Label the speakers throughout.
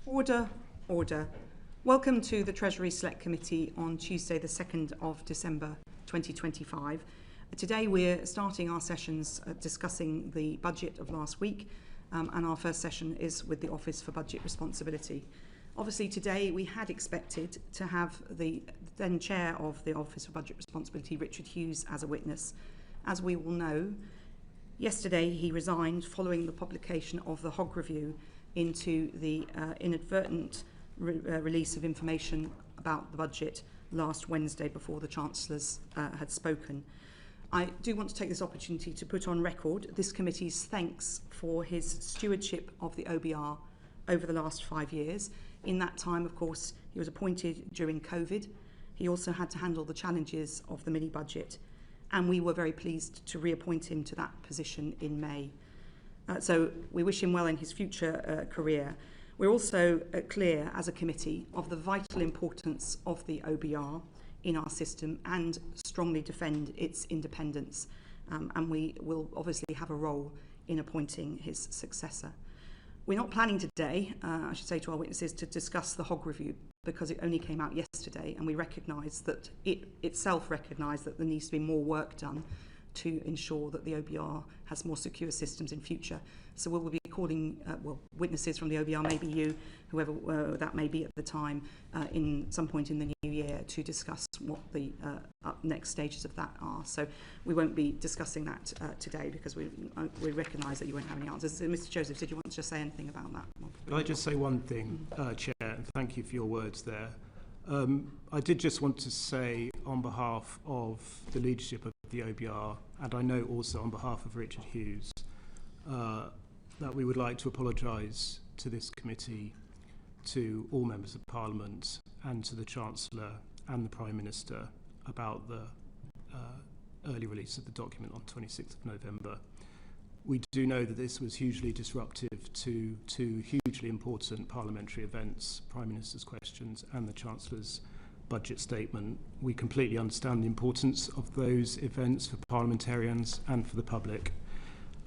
Speaker 1: Order, order. Welcome to the Treasury Select Committee on Tuesday the 2nd of December 2025. Today we're starting our sessions discussing the budget of last week, and our first session is with the Office for Budget Responsibility. Obviously today we had expected to have the then Chair of the Office for Budget Responsibility, Richard Hughes, as a witness. As we all know, yesterday he resigned following the publication of the Hogg Review into the inadvertent release of information about the budget last Wednesday before the Chancellors had spoken. I do want to take this opportunity to put on record this committee's thanks for his stewardship of the OBR over the last 5 years. In that time, of course, he was appointed during COVID. He also had to handle the challenges of the mini-budget, and we were very pleased to reappoint him to that position in May. So we wish him well in his future career. We're also clear as a committee of the vital importance of the OBR in our system and strongly defend its independence. And we will obviously have a role in appointing his successor. We're not planning today, I should say to our witnesses, to discuss the Hogg Review because it only came out yesterday, and we recognise that it itself recognised that there needs to be more work done to ensure that the OBR has more secure systems in future. So we will be calling witnesses from the OBR, maybe you, whoever that may be at the time, in some point in the new year to discuss what the next stages of that are. So we won't be discussing that today because we recognise that you won't have any answers. So Mr. Joseph, did you want to just say anything about that?
Speaker 2: Can I just say one thing, Chair, and thank you for your words there. I did just want to say on behalf of the leadership of the OBR, and I know also on behalf of Richard Hughes, that we would like to apologise to this committee, to all members of Parliament and to the Chancellor and the Prime Minister about the early release of the document on 26th of November. We do know that this was hugely disruptive to two hugely important parliamentary events, Prime Minister's questions and the Chancellor's budget statement. We completely understand the importance of those events for parliamentarians and for the public.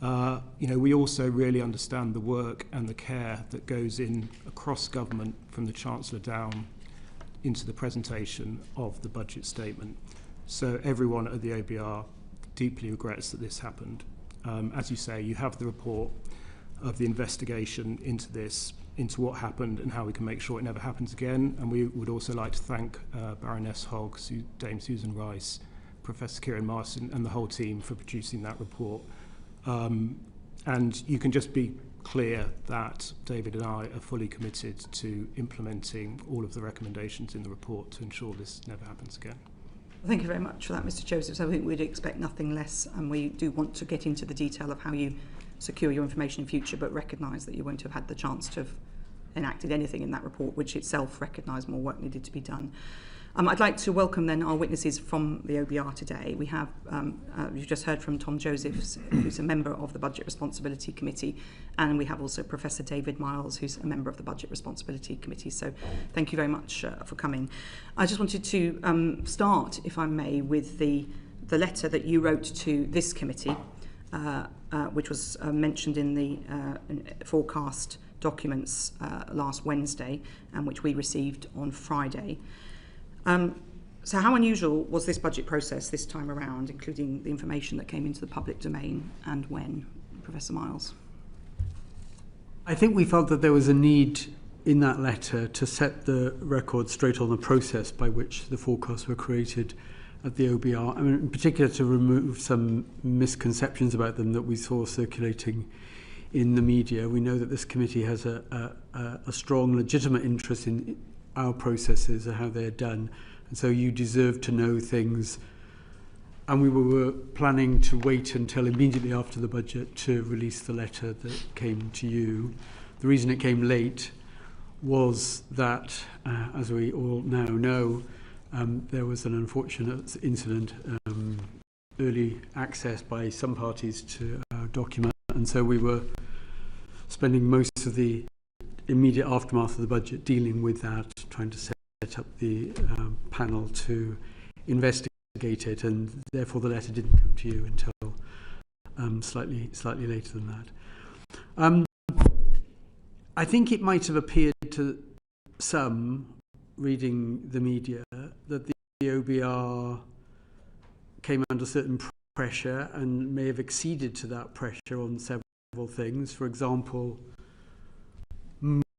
Speaker 2: We also really understand the work and the care that goes in across government from the Chancellor down into the presentation of the budget statement. So everyone at the OBR deeply regrets that this happened. As you say, you have the report of the investigation into this, into what happened and how we can make sure it never happens again. And we would also like to thank Baroness Hogg, Dame Susan Rice, Professor Kieran Marston and the whole team for producing that report. And you can just be clear that David and I are fully committed to implementing all of the recommendations in the report to ensure this never happens again.
Speaker 1: Thank you very much for that, Mr. Joseph. So I think we'd expect nothing less, and we do want to get into the detail of how you secure your information in future, but recognise that you won't have had the chance to have enacted anything in that report, which itself recognised more work needed to be done. I'd like to welcome then our witnesses from the OBR today. We have, you've just heard from Tom Josephs, who's a member of the Budget Responsibility Committee, and we have also Professor David Miles, who's a member of the Budget Responsibility Committee. So thank you very much for coming. I just wanted to start, if I may, with the letter that you wrote to this committee, which was mentioned in the forecast documents last Wednesday, and which we received on Friday. So how unusual was this budget process this time around, including the information that came into the public domain, and when? Professor Miles.
Speaker 3: I think we felt that there was a need in that letter to set the record straight on the process by which the forecasts were created at the OBR. I mean, in particular, to remove some misconceptions about them that we saw circulating in the media. We know that this committee has a strong, legitimate interest in our processes and how they're done, and so you deserve to know things. And we were planning to wait until immediately after the budget to release the letter that came to you. The reason it came late was that, as we all now know, there was an unfortunate incident, early access by some parties to our document, and so we were spending most of the immediate aftermath of the budget dealing with that, trying to set up the panel to investigate it, and therefore the letter didn't come to you until slightly later than that. I think it might have appeared to some reading the media that the OBR came under certain pressure and may have acceded to that pressure on several things. For example,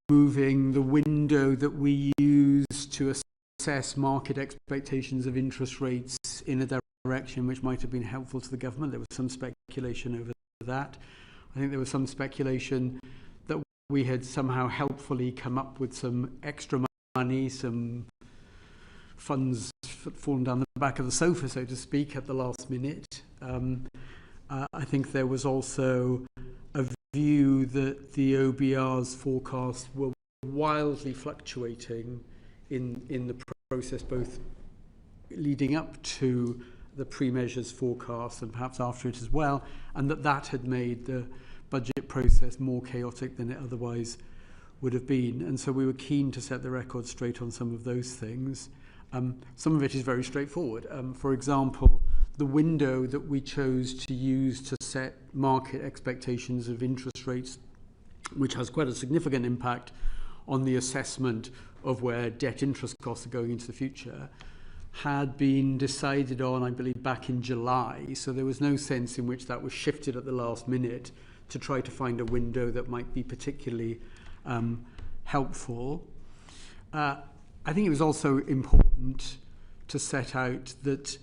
Speaker 3: moving the window that we use to assess market expectations of interest rates in a direction which might have been helpful to the government. There was some speculation over that. I think there was some speculation that we had somehow helpfully come up with some extra money, some funds fallen down the back of the sofa, so to speak, at the last minute. I think there was also a view that the OBR's forecasts were wildly fluctuating in the process, both leading up to the pre-measures forecast and perhaps after it as well, and that had made the budget process more chaotic than it otherwise would have been. And so we were keen to set the record straight on some of those things. Some of it is very straightforward. For example, the window that we chose to use to set market expectations of interest rates, which has quite a significant impact on the assessment of where debt interest costs are going into the future, had been decided on, I believe, back in July. So there was no sense in which that was shifted at the last minute to try to find a window that might be particularly helpful. I think it was also important to set out that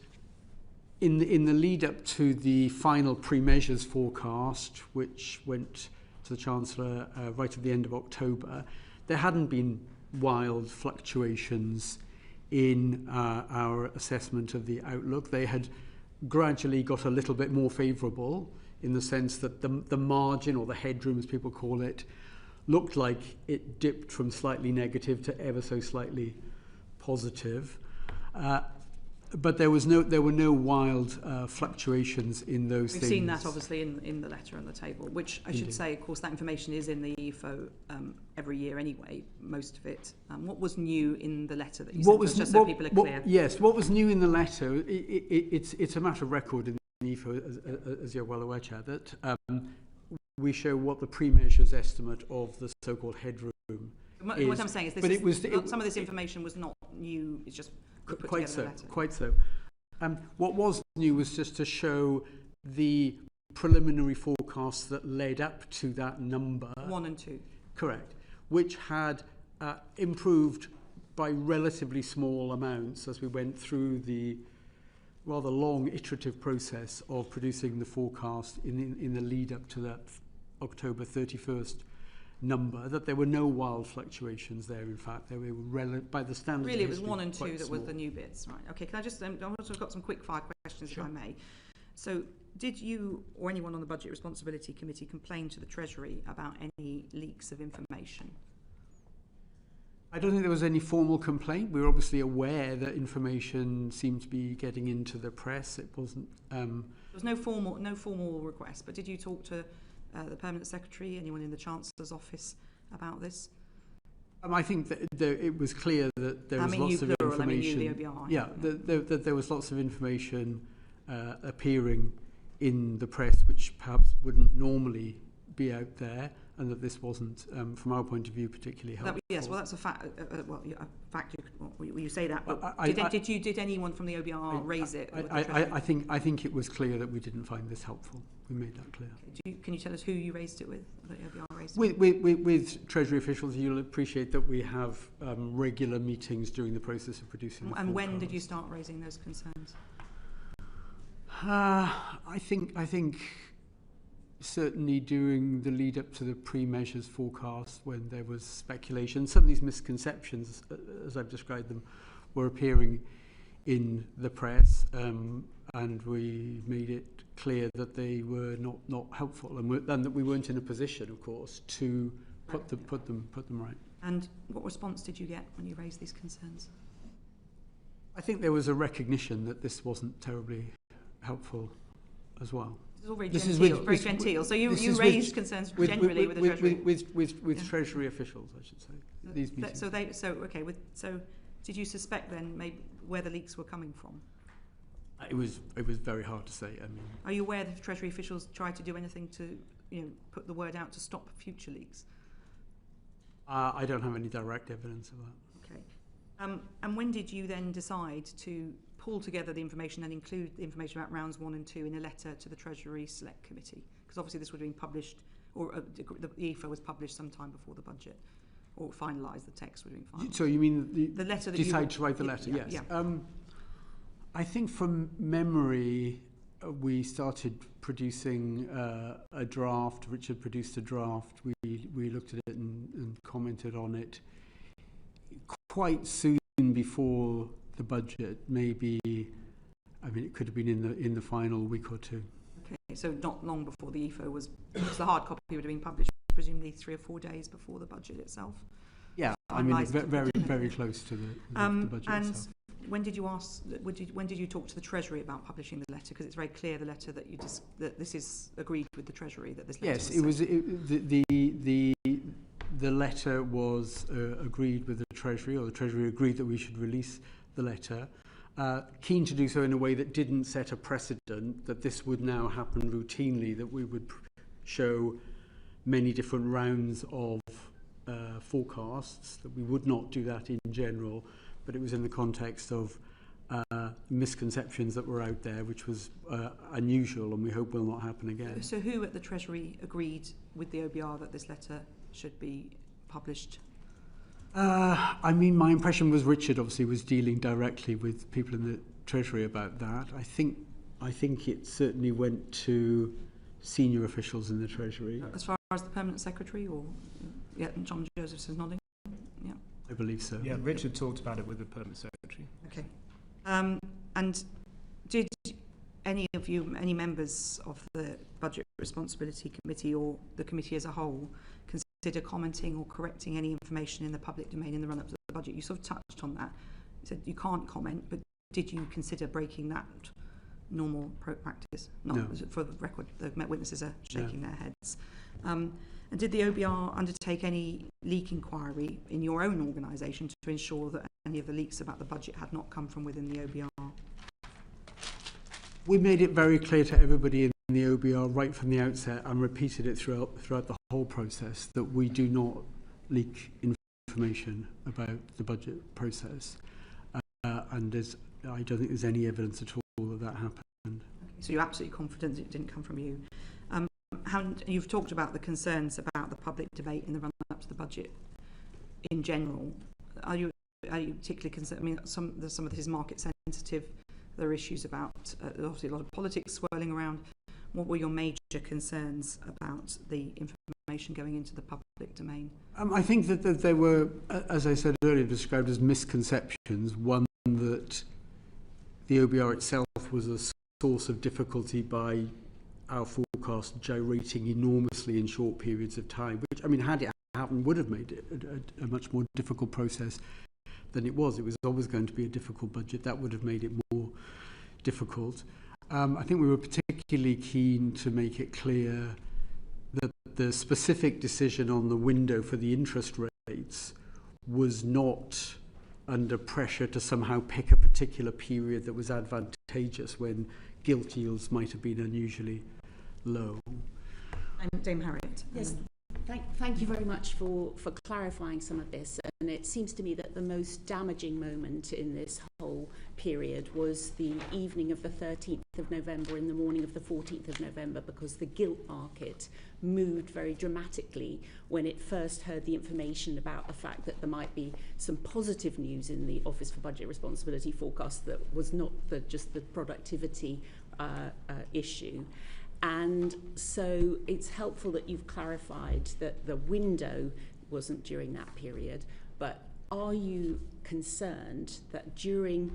Speaker 3: in the lead up to the final pre-measures forecast, which went to the Chancellor right at the end of October, there hadn't been wild fluctuations in our assessment of the outlook. They had gradually got a little bit more favourable in the sense that the margin, or the headroom as people call it, looked like it dipped from slightly negative to ever so slightly positive. But there were no wild fluctuations in those things.
Speaker 1: We've seen that obviously in the letter on the table, which I should say, of course, that information is in the EFO every year anyway, most of it. What was new in the letter that you sent us, just so people are clear?
Speaker 3: Yes, what was new in the letter, it's a matter of record in the EFO, as you're well aware, Chair, that we show what the pre-measures estimate of the so-called headroom is.
Speaker 1: What I'm saying is some of this information was not new, it's just put together in the letter.
Speaker 3: Quite so. What was new was just to show the preliminary forecasts that led up to that number.
Speaker 1: 1 and 2.
Speaker 3: Correct. Which had improved by relatively small amounts as we went through the rather long iterative process of producing the forecast in the lead up to that October 31st number, that there were no wild fluctuations there. In fact, they were by the standards.
Speaker 1: Really, it was 1 and 2 that
Speaker 3: small.
Speaker 1: were the new bits, right? Okay, can I just? I've also got some quick fire questions,
Speaker 3: Sure.
Speaker 1: if I may. So, did you or anyone on the Budget Responsibility Committee complain to the Treasury about any leaks of information?
Speaker 3: I don't think there was any formal complaint. We were obviously aware that information seemed to be getting into the press. It wasn't.
Speaker 1: There was no formal request, but did you talk to the Permanent Secretary, anyone in the Chancellor's office about this?
Speaker 3: I think that it was clear that there was lots of information.
Speaker 1: I mean you, the OBR.
Speaker 3: Yeah, that there was lots of information appearing in the press, which perhaps wouldn't normally be out there, and that this wasn't, from our point of view, particularly helpful.
Speaker 1: Yes, well, that's a fact. A fact. You say that. But did anyone from the OBR raise it?
Speaker 3: I think it was clear that we didn't find this helpful. We made that clear.
Speaker 1: Okay. Can you tell us who you raised it with? The OBR raised
Speaker 3: it with Treasury officials. You'll appreciate that we have regular meetings during the process of producing.
Speaker 1: And when did you start raising those concerns?
Speaker 3: I think certainly during the lead up to the pre-measures forecast, when there was speculation, some of these misconceptions, as I've described them, were appearing in the press, and we made it clear that they were not helpful, and that we weren't in a position, of course, to put them right.
Speaker 1: And what response did you get when you raised these concerns?
Speaker 3: I think there was a recognition that this wasn't terribly helpful as well.
Speaker 1: This is all very genteel. So you raised concerns generally with the Treasury?
Speaker 3: With Treasury officials, I should say. These meetings.
Speaker 1: So did you suspect then maybe where the leaks were coming from?
Speaker 3: It was very hard to say. I mean,
Speaker 1: are you aware that Treasury officials tried to do anything to put the word out to stop future leaks?
Speaker 3: I don't have any direct evidence of that.
Speaker 1: Okay. And when did you then decide to pull together the information and include the information about rounds 1 and 2 in a letter to the Treasury Select Committee? Because obviously this would have been published, or the EFA was published sometime before the budget, or finalised, the text would have been finalised.
Speaker 3: So you mean
Speaker 1: the letter that
Speaker 3: decide to write the letter?
Speaker 1: Yeah,
Speaker 3: yes.
Speaker 1: Yeah.
Speaker 3: I think from memory, we started producing a draft. Richard produced a draft. We looked at it and commented on it quite soon before the budget. Maybe, I mean, it could have been in the final week or two.
Speaker 1: Okay, so not long before the EFO was, because the hard copy would have been published presumably 3 or 4 days before the budget itself.
Speaker 3: Yeah, I mean, very close to the budget
Speaker 1: and
Speaker 3: itself.
Speaker 1: When did you ask? When did you talk to the Treasury about publishing the letter? Because it's very clear the letter that that this is agreed with the Treasury, that this letter.
Speaker 3: Yes, it was. The letter was agreed with the Treasury, or the Treasury agreed that we should release the letter. Keen to do so in a way that didn't set a precedent, that this would now happen routinely, that we would show many different rounds of forecasts, that we would not do that in general, but it was in the context of misconceptions that were out there, which was unusual and we hope will not happen again.
Speaker 1: So who at the Treasury agreed with the OBR that this letter should be published?
Speaker 3: I mean, my impression was Richard obviously was dealing directly with people in the Treasury about that. I think it certainly went to senior officials in the Treasury.
Speaker 1: As far as the Permanent Secretary, or John Joseph is nodding. Yeah,
Speaker 3: I believe so.
Speaker 2: Yeah, Richard talked about it with the Permanent Secretary.
Speaker 1: Okay. And did any members of the Budget Responsibility Committee or the committee as a whole consider commenting or correcting any information in the public domain in the run-up to the budget? You sort of touched on that. You said you can't comment, but did you consider breaking that normal practice?
Speaker 3: No.
Speaker 1: For the record, the witnesses are shaking their heads. And did the OBR undertake any leak inquiry in your own organisation to ensure that any of the leaks about the budget had not come from within the OBR?
Speaker 3: We made it very clear to everybody in the OBR right from the outset, and repeated it throughout the whole process, that we do not leak information about the budget process. And I don't think there's any evidence at all that happened.
Speaker 1: Okay, so you're absolutely confident it didn't come from you. You've talked about the concerns about the public debate in the run-up to the budget in general. Are you particularly concerned? I mean, some of this is market sensitive. There are issues about obviously a lot of politics swirling around. What were your major concerns about the information going into the public domain?
Speaker 3: I think that there were, as I said earlier, described as misconceptions. One, that the OBR itself was a source of difficulty by our forecast gyrating enormously in short periods of time, which, I mean, had it happened, would have made it a much more difficult process than it was. It was always going to be a difficult budget. That would have made it more difficult. I think we were particularly keen to make it clear that the specific decision on the window for the interest rates was not under pressure to somehow pick a particular period that was advantageous when gilt yields might have been unusually low.
Speaker 1: And Dame Harriet.
Speaker 4: Yes, thank you very much for clarifying some of this. And it seems to me that the most damaging moment in this whole period was the evening of the 13th of November and the morning of the 14th of November, because the gilt market moved very dramatically when it first heard the information about the fact that there might be some positive news in the Office for Budget Responsibility forecast that was not just the productivity issue. And so it's helpful that you've clarified that the window wasn't during that period, but are you concerned that during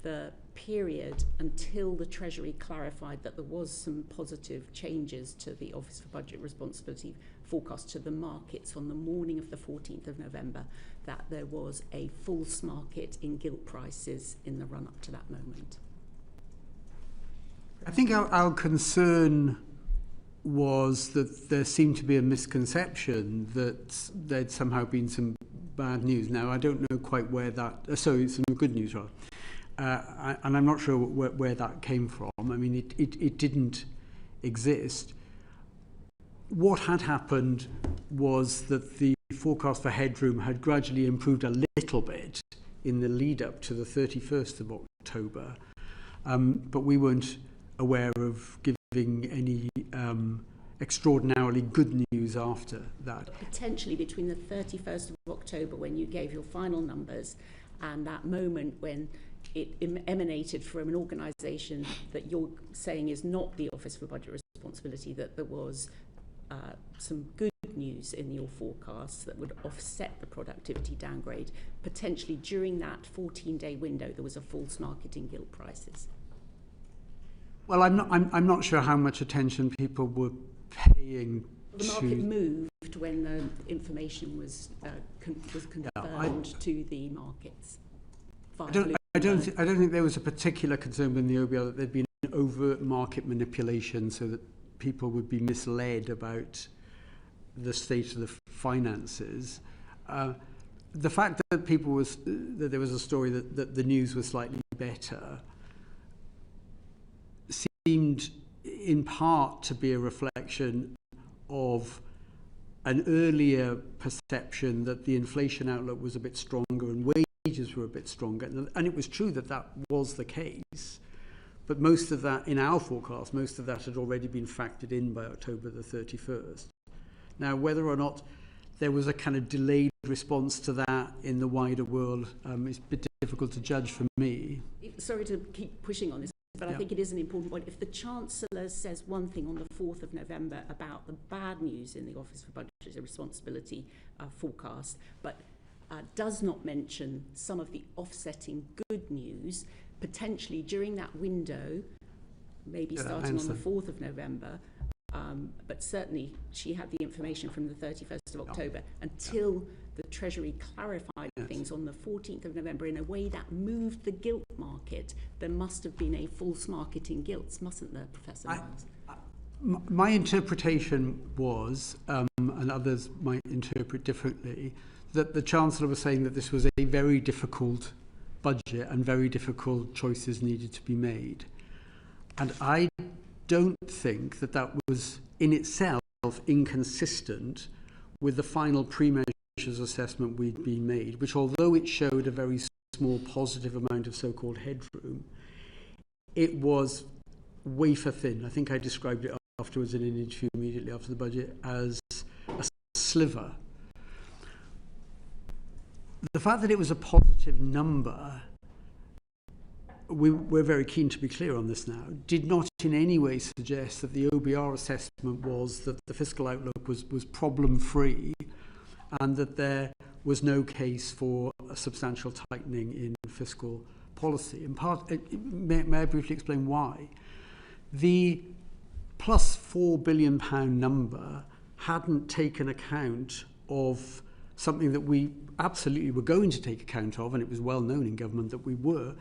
Speaker 4: the period until the Treasury clarified that there was some positive changes to the Office for Budget Responsibility forecast to the markets on the morning of the 14th of November, that there was a false market in gilt prices in the run-up to that moment?
Speaker 3: I think our concern was that there seemed to be a misconception that there'd somehow been some bad news. Now, I don't know quite where that... some good news, rather. And I'm not sure where that came from. I mean, it didn't exist. What had happened was that the forecast for headroom had gradually improved a little bit in the lead up to the 31st of October, but we weren't aware of giving any extraordinarily good news after that.
Speaker 4: Potentially between the 31st of October, when you gave your final numbers, and that moment when it emanated from an organisation that you're saying is not the Office for Budget Responsibility, that there was some good news in your forecasts that would offset the productivity downgrade. Potentially during that 14-day window, there was a false market in gilt prices.
Speaker 3: Well, I'm not sure how much attention people were paying
Speaker 4: the market moved when the information was confirmed to the markets.
Speaker 3: I don't think there was a particular concern in the OBR that there'd been overt market manipulation so that people would be misled about the state of the finances. The fact that that there was a story that the news was slightly better seemed in part to be a reflection of an earlier perception that the inflation outlook was a bit stronger and wages were a bit stronger. And it was true that that was the case. But most of that, in our forecast, most of that had already been factored in by October the 31st. Now, whether or not there was a kind of delayed response to that in the wider world is a bit difficult to judge for me.
Speaker 4: Sorry to keep pushing on this, but I think it is an important point. If the Chancellor says one thing on the 4th of November about the bad news in the Office for Budget Responsibility forecast, but does not mention some of the offsetting good news, potentially during that window, maybe starting on the 4th of November, but certainly she had the information from the 31st of October until the Treasury clarified things on the 14th of November in a way that moved the gilt market. There must have been a false market in gilts, mustn't there, Professor Miles?
Speaker 3: My interpretation was, and others might interpret differently, that the Chancellor was saying that this was a very difficult budget and very difficult choices needed to be made. And I don't think that that was in itself inconsistent with the final pre-measures assessment we'd been made, which although it showed a very small positive amount of so-called headroom, it was wafer thin. I think I described it afterwards in an interview immediately after the budget as a sliver. The fact that it was a positive number, we're very keen to be clear on this now, did not in any way suggest that the OBR assessment was that the fiscal outlook was problem-free and that there was no case for a substantial tightening in fiscal policy. In part, may I briefly explain why? The plus £4 billion number hadn't taken account of something that we absolutely were going to take account of, and it was well known in government that we were,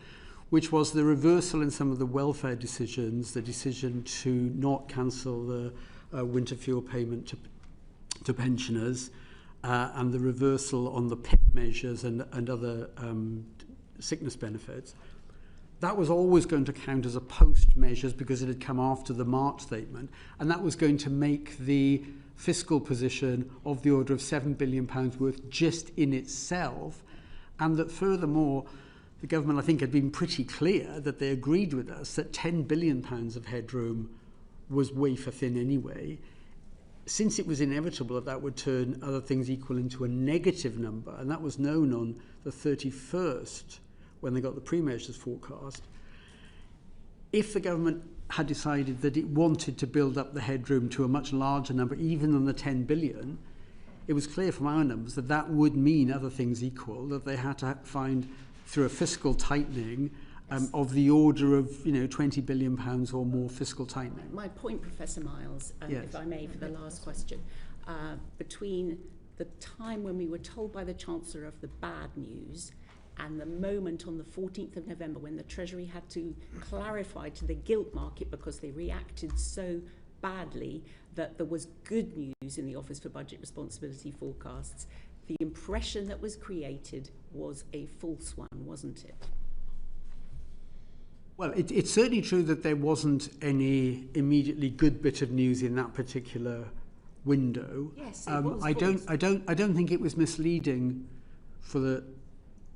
Speaker 3: which was the reversal in some of the welfare decisions, the decision to not cancel the winter fuel payment to pensioners, and the reversal on the PIP measures and other sickness benefits. That was always going to count as a post measures because it had come after the March statement, and that was going to make the fiscal position of the order of £7 billion worth just in itself, and that furthermore, the government, I think, had been pretty clear that they agreed with us that £10 billion of headroom was wafer thin anyway. Since it was inevitable that that would turn other things equal into a negative number, and that was known on the 31st when they got the pre-measures forecast, if the government had decided that it wanted to build up the headroom to a much larger number, even than the 10 billion, it was clear from our numbers that that would mean, other things equal, that they had to find, through a fiscal tightening, of the order of £20 billion or more fiscal tightening.
Speaker 4: My point, Professor Miles, if I may, for the last question, between the time when we were told by the Chancellor of the bad news and the moment on the 14th of November when the Treasury had to clarify to the gilt market because they reacted so badly that there was good news in the Office for Budget Responsibility forecasts, the impression that was created was a false one, wasn't it?
Speaker 3: Well, it's certainly true that there wasn't any immediately good bit of news in that particular window.
Speaker 4: Yes, it was.
Speaker 3: I don't think it was misleading for the,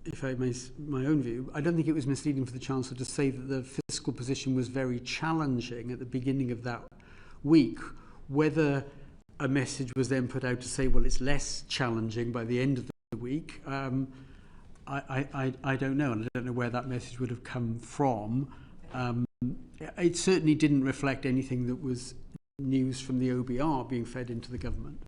Speaker 3: if I may, my own view, I don't think it was misleading for the Chancellor to say that the fiscal position was very challenging at the beginning of that week. Whether a message was then put out to say, well, it's less challenging by the end of the week, I don't know, and I don't know where that message would have come from. It certainly didn't reflect anything that was news from the OBR being fed into the government.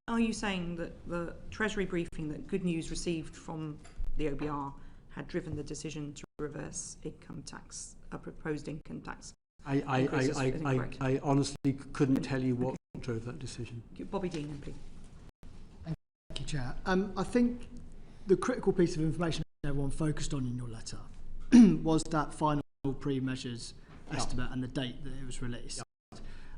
Speaker 1: Are you saying that the Treasury briefing that good news received from the OBR had driven the decision to reverse income tax, a proposed income tax?
Speaker 3: I honestly couldn't tell you what drove that decision.
Speaker 1: Bobby Dean, please.
Speaker 5: Thank you, Chair. I think the critical piece of information everyone focused on in your letter was that final pre-measures estimate and the date that it was released.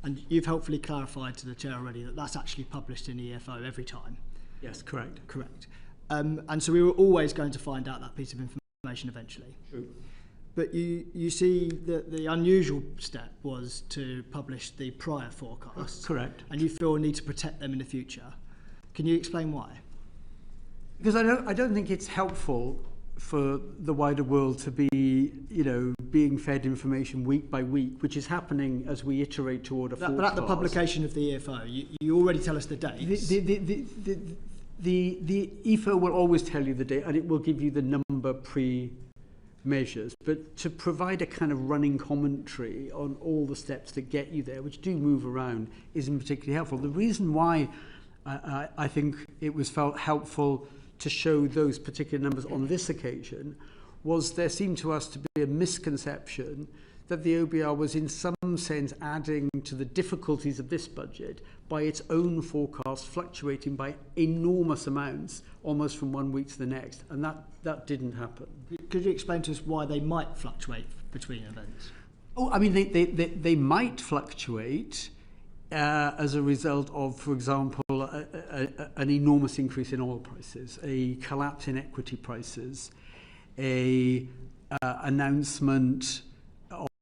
Speaker 5: And you've helpfully clarified to the Chair already that that's actually published in EFO every time.
Speaker 3: Yes, correct.
Speaker 5: Correct. And so we were always going to find out that piece of information eventually.
Speaker 3: True.
Speaker 5: But you see that the unusual step was to publish the prior forecasts.
Speaker 3: Correct.
Speaker 5: And you feel a need to protect them in the future. Can you explain why?
Speaker 3: Because I don't think it's helpful for the wider world to be, being fed information week by week, which is happening as we iterate toward a forecast.
Speaker 5: But at the publication of the EFO, you already tell us the dates.
Speaker 3: The EFO will always tell you the date, and it will give you the number pre-measures. But to provide a kind of running commentary on all the steps that get you there, which do move around, isn't particularly helpful. The reason why I think it was felt helpful to show those particular numbers on this occasion was there seemed to us to be a misconception that the OBR was in some sense adding to the difficulties of this budget by its own forecast fluctuating by enormous amounts almost from one week to the next, and that didn't happen.
Speaker 5: Could you explain to us why they might fluctuate between events?
Speaker 3: Oh, I mean, they might fluctuate as a result of, for example, an enormous increase in oil prices, a collapse in equity prices, a announcement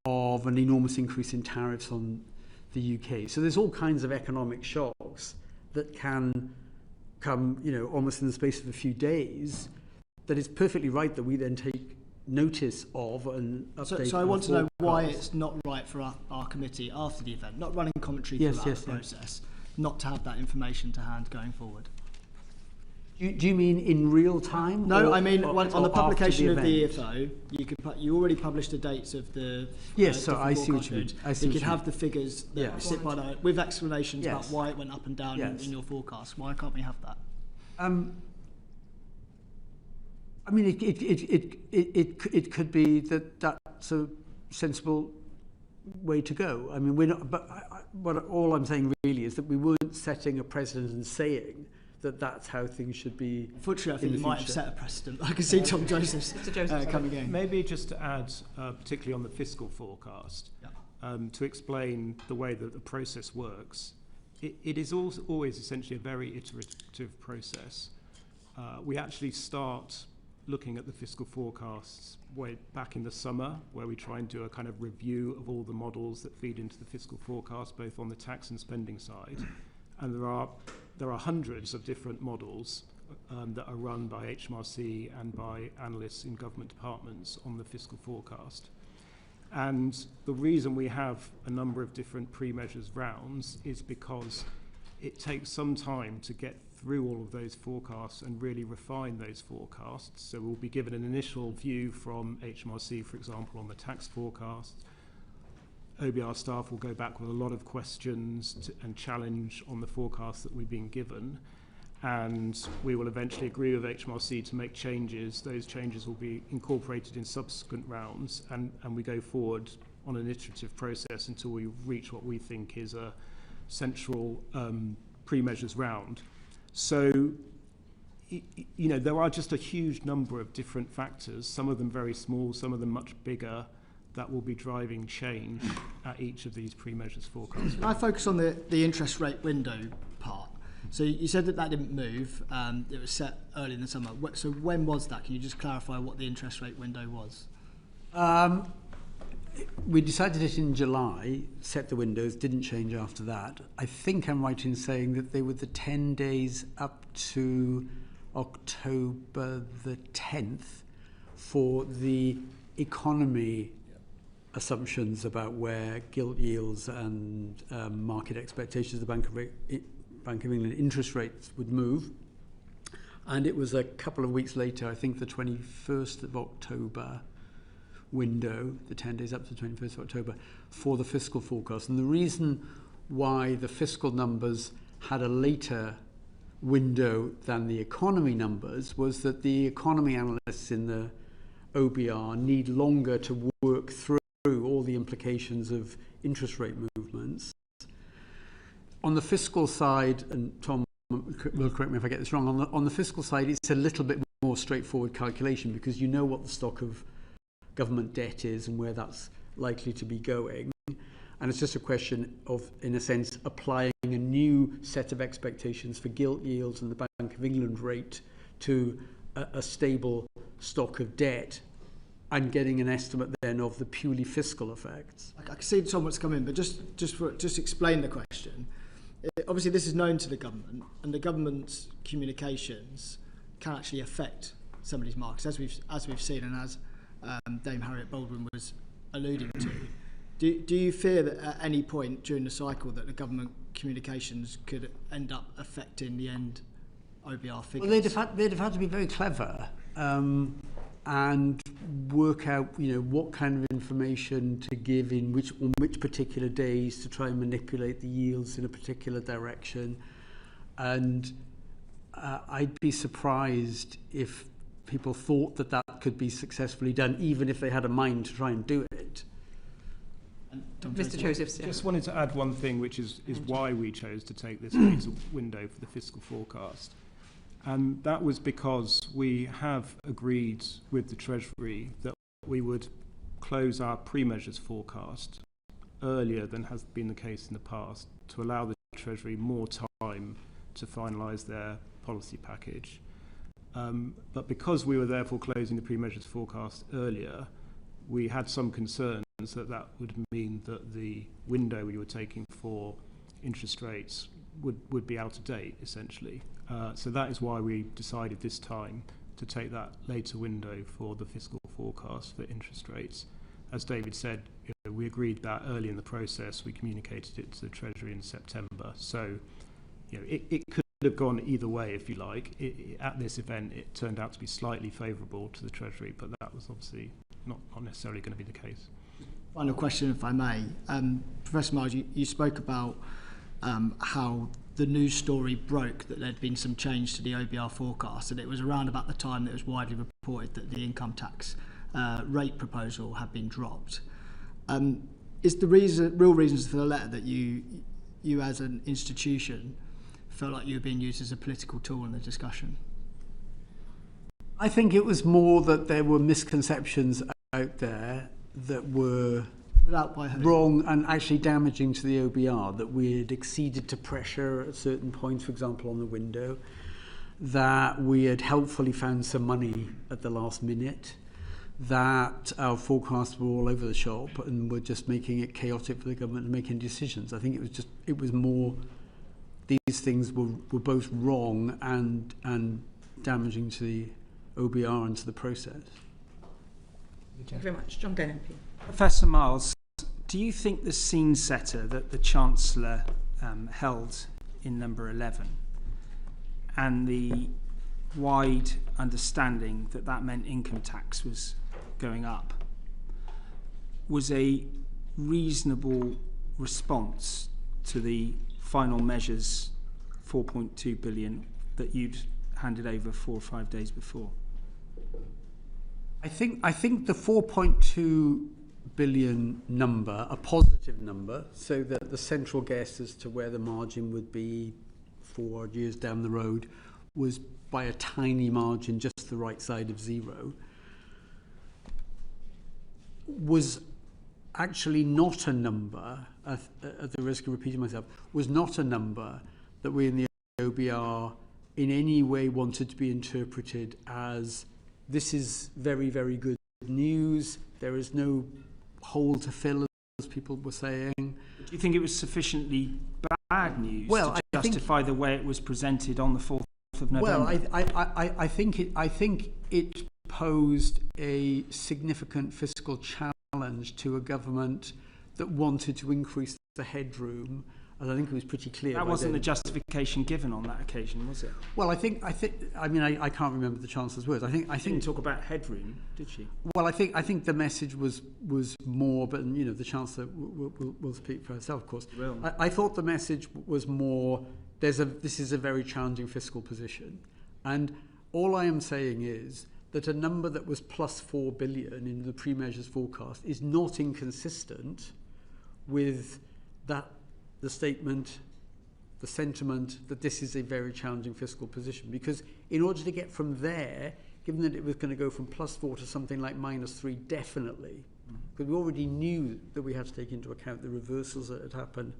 Speaker 3: of an enormous increase in tariffs on the UK. So there's all kinds of economic shocks that can come, almost in the space of a few days, that it's perfectly right that we then take notice of and update.
Speaker 5: So I want to know why it's not right for our committee after the event, not running commentary throughout the process, not to have that information to hand going forward.
Speaker 3: Do you mean in real time?
Speaker 5: No, I mean on the publication of the EFO, you already published the dates of the.
Speaker 3: Yes, so I see what you mean.
Speaker 5: You could have the figures that sit by that with explanations about why it went up and down in your forecast. Why can't we have that?
Speaker 3: I mean, it could be that that's a sensible way to go. I mean, we're not. But all I'm saying really is that we weren't setting a precedent and saying that that's how things should be.
Speaker 5: Unfortunately, I think you might have set a precedent. I can see Tom Joseph's coming in.
Speaker 2: Maybe just to add, particularly on the fiscal forecast, to explain the way that the process works. It is always essentially a very iterative process. We actually start looking at the fiscal forecasts way back in the summer, where we try and do a kind of review of all the models that feed into the fiscal forecast, both on the tax and spending side. And there are hundreds of different models that are run by HMRC and by analysts in government departments on the fiscal forecast. And the reason we have a number of different pre-measures rounds is because it takes some time to get through all of those forecasts and really refine those forecasts. So we'll be given an initial view from HMRC, for example, on the tax forecast. OBR staff will go back with a lot of questions and challenge on the forecast that we've been given. And we will eventually agree with HMRC to make changes. Those changes will be incorporated in subsequent rounds, and we go forward on an iterative process until we reach what we think is a central pre-measures round. So, there are just a huge number of different factors, some of them very small, some of them much bigger, that will be driving change at each of these pre-measures forecasts.
Speaker 5: Can I focus on the interest rate window part? So you said that didn't move. It was set early in the summer. So when was that? Can you just clarify what the interest rate window was?
Speaker 3: We decided it in July, set the windows, didn't change after that. I think I'm right in saying that they were the 10 days up to October the 10th for the economy assumptions about where gilt yields and market expectations of the Bank of England interest rates would move. And it was a couple of weeks later, I think the 21st of October window, the 10 days up to the 21st of October, for the fiscal forecast. And the reason why the fiscal numbers had a later window than the economy numbers was that the economy analysts in the OBR need longer to work through all the implications of interest rate movements. On the fiscal side, and Tom will correct me if I get this wrong, on the fiscal side it's a little bit more straightforward calculation because you know what the stock of government debt is and where that's likely to be going. And it's just a question of, in a sense, applying a new set of expectations for gilt yields and the Bank of England rate to a stable stock of debt and getting an estimate then of the purely fiscal effects.
Speaker 5: I can see Tom wants to come in, but just explain the question. Obviously, this is known to the government, and the government's communications can actually affect some of these markets, as we've seen, and as Dame Harriet Baldwin was alluding to. Do you fear that at any point during the cycle that the government communications could end up affecting the end OBR figures?
Speaker 3: Well, they'd have had to be very clever and work out, what kind of information to give on which particular days to try and manipulate the yields in a particular direction. And I'd be surprised if people thought that could be successfully done, even if they had a mind to try and do it.
Speaker 1: Mr. Josephs, yeah.
Speaker 2: Just wanted to add one thing, which is why we chose to take this later window for the fiscal forecast. And that was because we have agreed with the Treasury that we would close our pre-measures forecast earlier than has been the case in the past to allow the Treasury more time to finalise their policy package. But because we were therefore closing the pre-measures forecast earlier, we had some concerns that would mean that the window we were taking for interest rates would be out of date, essentially. So that is why we decided this time to take that later window for the fiscal forecast for interest rates. As David said, we agreed that early in the process. We communicated it to the Treasury in September. So it could have gone either way, if you like. At this event, it turned out to be slightly favourable to the Treasury, but that was obviously not necessarily going to be the case.
Speaker 5: Final question, if I may. Professor Miles, you spoke about how the news story broke that there'd been some change to the OBR forecast, and it was around about the time that it was widely reported that the income tax rate proposal had been dropped. Is the real reasons for the letter that you as an institution felt like you were being used as a political tool in the discussion?
Speaker 3: I think it was more that there were misconceptions out there that were wrong and actually damaging to the OBR, that we had exceeded to pressure at certain points, for example, on the window, that we had helpfully found some money at the last minute, that our forecasts were all over the shop and were just making it chaotic for the government and making decisions. I think it was more these things were both wrong and damaging to the OBR and to the process.
Speaker 1: Thank you very much. John Gale, MP.
Speaker 6: Professor Miles, do you think the scene setter that the Chancellor held in number 11 and the wide understanding that meant income tax was going up was a reasonable response to the final measures 4.2 billion that you'd handed over 4 or 5 days before?
Speaker 3: I think the 4.2 billion number, a positive number, so that the central guess as to where the margin would be 4 years down the road was by a tiny margin, just the right side of zero, was actually not a number, at the risk of repeating myself, was not a number that we in the OBR in any way wanted to be interpreted as this is very, very good news. There is no hole to fill, as people were saying.
Speaker 6: Do you think it was sufficiently bad news
Speaker 3: Well,
Speaker 6: to
Speaker 3: I think,
Speaker 6: justify the way it was presented on the 4th of November?
Speaker 3: well, I think it posed a significant fiscal challenge to a government that wanted to increase the headroom, and I think it was pretty clear.
Speaker 6: That wasn't the justification given on that occasion, was it?
Speaker 3: Well, I can't remember the Chancellor's words. I think
Speaker 6: She didn't talk about headroom, did she?
Speaker 3: Well, I think the message was more, but the Chancellor will speak for herself, of course. I thought the message was more, this is a very challenging fiscal position, and all I am saying is that a number that was plus 4 billion in the pre-measures forecast is not inconsistent with the statement, the sentiment that this is a very challenging fiscal position. Because in order to get from there, given that it was going to go from plus 4 to something like minus 3, definitely, because we already knew that we had to take into account the reversals that had happened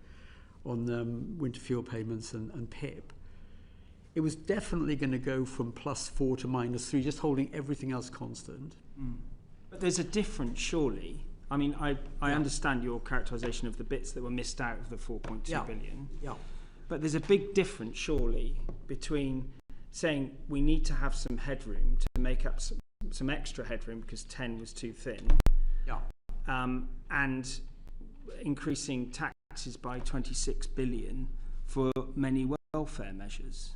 Speaker 3: on winter fuel payments and PIP. It was definitely going to go from plus 4 to minus 3, just holding everything else constant.
Speaker 6: But there's a difference, surely. I mean, I understand your characterisation of the bits that were missed out of the 4.2 billion.
Speaker 3: Yeah.
Speaker 6: But there's a big difference, surely, between saying we need to have some headroom to make up some extra headroom because 10 was too thin.
Speaker 3: Yeah.
Speaker 6: And increasing taxes by 26 billion for many welfare measures.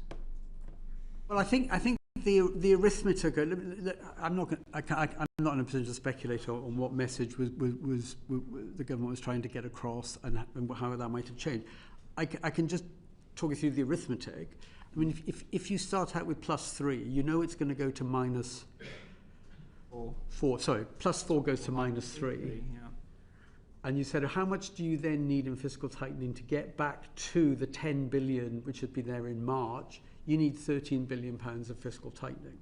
Speaker 3: Well, I think the arithmetic. I'm not in a position to speculate on what message was the government was trying to get across and how that might have changed. I can just talk you through the arithmetic. I mean, if you start out with plus 3, you know it's going to go to minus 4. Sorry, plus 4 goes to minus 3.
Speaker 6: Yeah.
Speaker 3: And you said, how much do you then need in fiscal tightening to get back to the 10 billion which had been there in March? You need 13 billion pounds of fiscal tightening.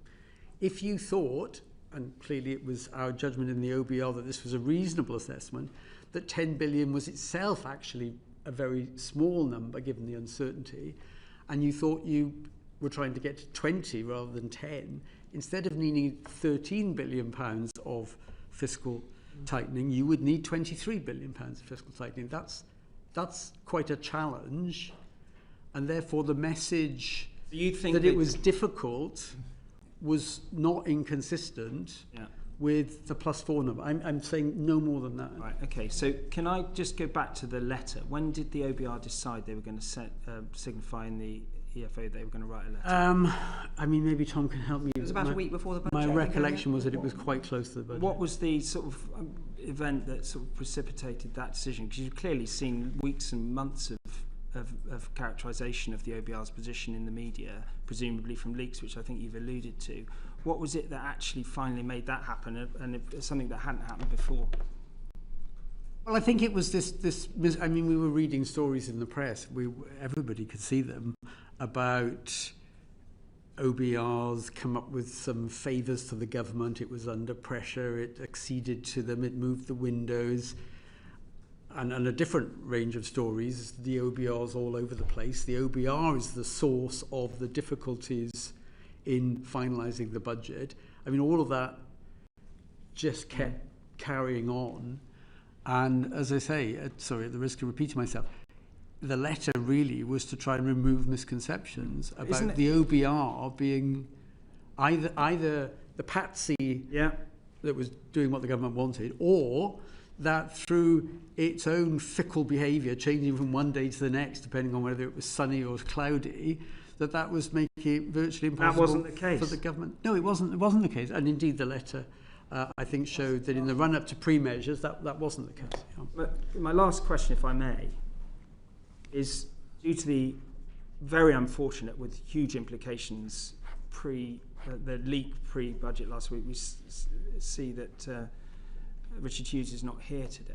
Speaker 3: If you thought, and clearly it was our judgment in the OBR that this was a reasonable assessment, that 10 billion was itself actually a very small number given the uncertainty, and you thought you were trying to get to 20 rather than 10, instead of needing 13 billion pounds of fiscal tightening, you would need 23 billion pounds of fiscal tightening. That's quite a challenge, and therefore the message
Speaker 6: you think
Speaker 3: that it was difficult was not inconsistent with the plus 4 number. I'm saying no more than that.
Speaker 6: Right, okay. So can I just go back to the letter? When did the OBR decide they were going to signify in the EFO they were going to write a letter?
Speaker 3: I mean, maybe Tom can help me.
Speaker 1: It was about a week before the budget.
Speaker 3: My recollection was that it was quite close to the budget.
Speaker 6: What was the sort of event that sort of precipitated that decision? Because you've clearly seen weeks and months of characterisation of the OBR's position in the media, presumably from leaks, which I think you've alluded to. What was it that actually finally made that happen, and it's something that hadn't happened before?
Speaker 3: Well, I think it was this. I mean, we were reading stories in the press. Everybody could see them about OBRs come up with some favours to the government. It was under pressure. It acceded to them. It moved the windows. And a different range of stories, the OBRs all over the place. The OBR is the source of the difficulties in finalising the budget. I mean, all of that just kept carrying on. And as I say, sorry, at the risk of repeating myself, the letter really was to try and remove misconceptions about the OBR being either the patsy that was doing what the government wanted, or that through its own fickle behaviour, changing from one day to the next, depending on whether it was sunny or cloudy, that was making it virtually impossible.
Speaker 6: That wasn't the case
Speaker 3: for the government. No, it wasn't. It wasn't the case. And indeed, the letter, I think, showed that in the run-up to pre-measures, that wasn't the case. Yeah.
Speaker 6: But my last question, if I may, is due to the very unfortunate, with huge implications, the leak pre-budget last week. We see that Richard Hughes is not here today.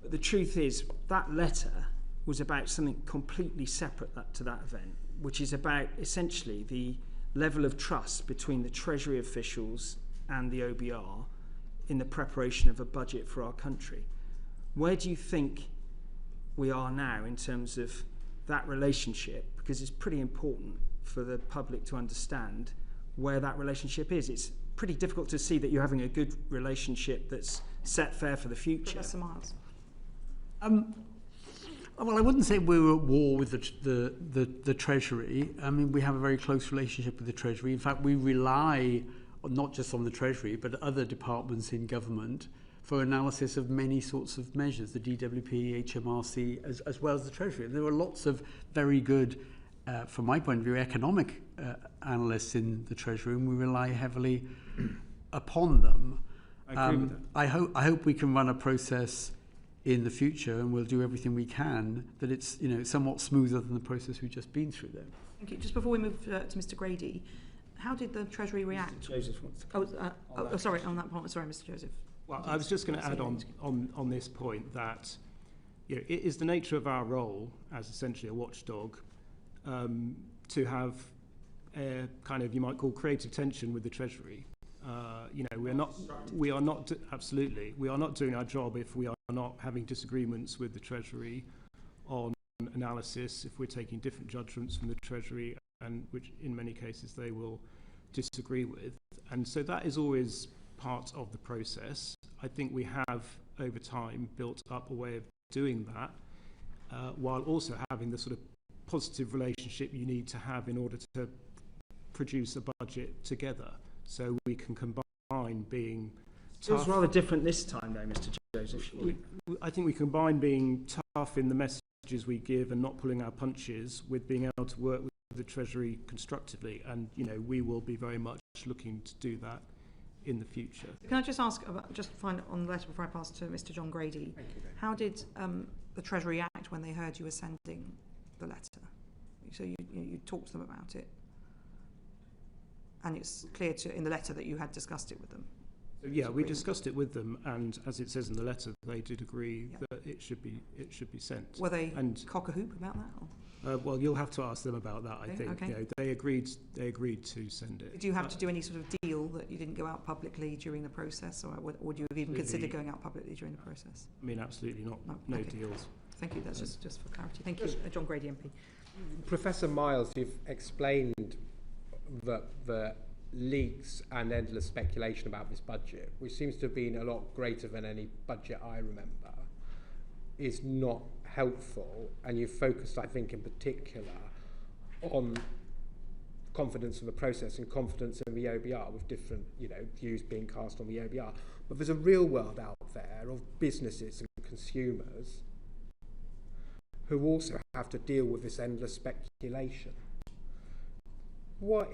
Speaker 6: But the truth is, that letter was about something completely separate to that event, which is about essentially the level of trust between the Treasury officials and the OBR in the preparation of a budget for our country. Where do you think we are now in terms of that relationship? Because it's pretty important for the public to understand where that relationship is. It's pretty difficult to see that you're having a good relationship that's set fair for the future.
Speaker 1: Professor Miles.
Speaker 3: Well, I wouldn't say we're at war with the Treasury. I mean, we have a very close relationship with the Treasury. In fact, we rely not just on the Treasury, but other departments in government for analysis of many sorts of measures, the DWP, HMRC, as well as the Treasury. And there are lots of very good, from my point of view, economic analysts in the Treasury, and we rely heavily upon them.
Speaker 2: I agree with that.
Speaker 3: I hope we can run a process in the future, and we'll do everything we can that it's somewhat smoother than the process we've just been through there.
Speaker 1: Thank you. Just before we move to Mr. Grady, how did the Treasury react?
Speaker 6: Mr. Joseph wants to
Speaker 1: Sorry, on that point. Sorry, Mr. Joseph.
Speaker 2: Well, I was just going to add on this point that it is the nature of our role as essentially a watchdog to have a kind of, you might call, creative tension with the Treasury. We are not doing our job if we are not having disagreements with the Treasury on analysis, if we're taking different judgments from the Treasury, and which in many cases they will disagree with. And so that is always part of the process. I think we have over time built up a way of doing that while also having the sort of positive relationship you need to have in order to produce a budget together. So we can combine being tough.
Speaker 6: It was rather different this time, though, Mr. Joseph.
Speaker 2: I think we combine being tough in the messages we give and not pulling our punches with being able to work with the Treasury constructively. And, we will be very much looking to do that in the future.
Speaker 1: Can I just ask, just find it on the letter before I pass to Mr. John Grady.
Speaker 6: Thank you.
Speaker 1: How did the Treasury act when they heard you were sending the letter? So you talked to them about it. And it's clear in the letter that you had discussed it with them.
Speaker 2: So, yeah, we discussed it with them, and as it says in the letter, they did agree that it should be sent.
Speaker 1: Were they cock a hoop about that? Or?
Speaker 2: Well, you'll have to ask them about that. I think.
Speaker 1: Okay.
Speaker 2: They agreed to send it.
Speaker 1: Did you have to do any sort of deal that you didn't go out publicly during the process, or would you have even considered going out publicly during the process?
Speaker 2: I mean, absolutely not. No
Speaker 1: okay.
Speaker 2: Deals.
Speaker 1: Thank you. That's just for clarity. Thank you, John Grady MP.
Speaker 7: Professor Miles, you've explained that the leaks and endless speculation about this budget, which seems to have been a lot greater than any budget I remember, is not helpful, and you've focused, I think, in particular on confidence in the process and confidence in the OBR, with different views being cast on the OBR. But there's a real world out there of businesses and consumers who also have to deal with this endless speculation. What